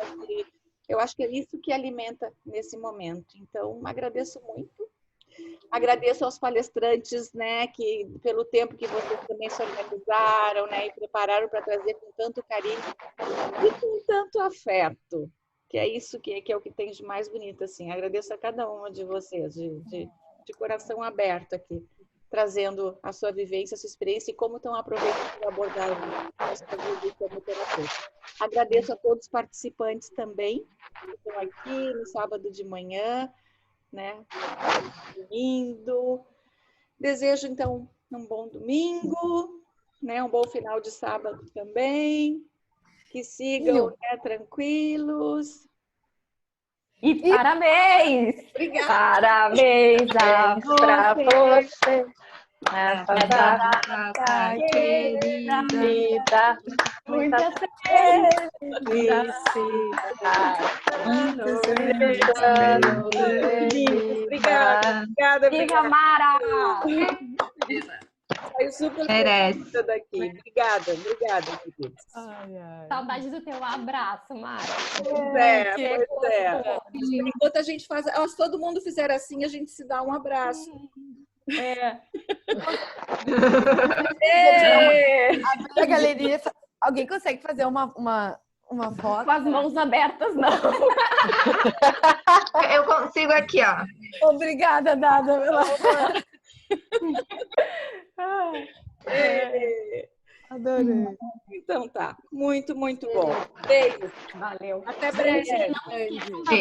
Speaker 1: Eu acho que é isso que alimenta nesse momento. Então, agradeço muito. Agradeço aos palestrantes, né, que pelo tempo que vocês também se organizaram, né, e prepararam para trazer com tanto carinho e com tanto afeto, que é isso que é o que tem de mais bonito, assim. Agradeço a cada uma de vocês, de coração aberto aqui, trazendo a sua vivência, a sua experiência e como estão aproveitando para abordar essa vida como terapeuta. Agradeço a todos os participantes também, que estão aqui no sábado de manhã, né? Lindo. Desejo, então, um bom domingo, né? Um bom final de sábado também. Que sigam, né, tranquilos.
Speaker 4: E parabéns!
Speaker 1: Obrigada!
Speaker 5: Parabéns para você! Nessa
Speaker 2: data
Speaker 4: querida, muita felicidade.
Speaker 1: Obrigada.
Speaker 4: Viva Mara!
Speaker 1: Saiu super
Speaker 2: Merece.
Speaker 1: daqui. Obrigada, queridos.
Speaker 4: Saudade do teu abraço, Mara.
Speaker 1: Pois é. Enquanto a gente faz, se todo mundo fizer assim, a gente se dá um abraço.
Speaker 6: A galeria, alguém consegue fazer uma foto?
Speaker 4: Com as mãos abertas, não.
Speaker 2: Eu consigo aqui, ó.
Speaker 6: Obrigada, Dada. Adorei.
Speaker 1: Então tá, muito, muito bom. Beijo.
Speaker 4: Valeu.
Speaker 1: Até breve.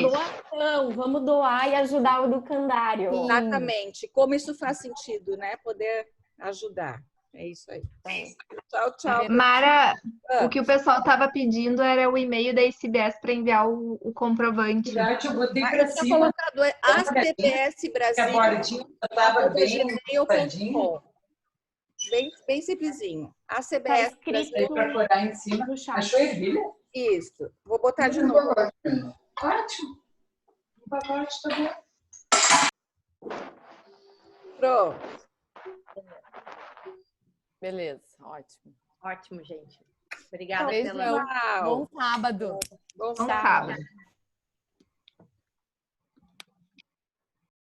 Speaker 4: Doação, vamos doar e ajudar o educandário.
Speaker 1: Exatamente. Como isso faz sentido, né? Poder ajudar. É isso aí. Tchau, tchau.
Speaker 2: Mara, o que o pessoal estava pedindo era o e-mail da ICBS para enviar o comprovante.
Speaker 7: Eu botei para cima.
Speaker 1: Colocado é acbsbrasil@gmail.com. Bem simplesinho. ACBS Brasil.
Speaker 7: Procurar em cima. Achou ervilha?
Speaker 1: Isso. Vou botar de novo.
Speaker 7: Ótimo. O pacote tá bom.
Speaker 1: Pronto.
Speaker 6: Beleza, ótimo.
Speaker 4: Ótimo, gente.
Speaker 5: Obrigada
Speaker 6: Beijão.
Speaker 5: pela...
Speaker 1: Tchau.
Speaker 6: Bom sábado.
Speaker 1: Bom
Speaker 2: Bom
Speaker 1: sábado.
Speaker 2: sábado.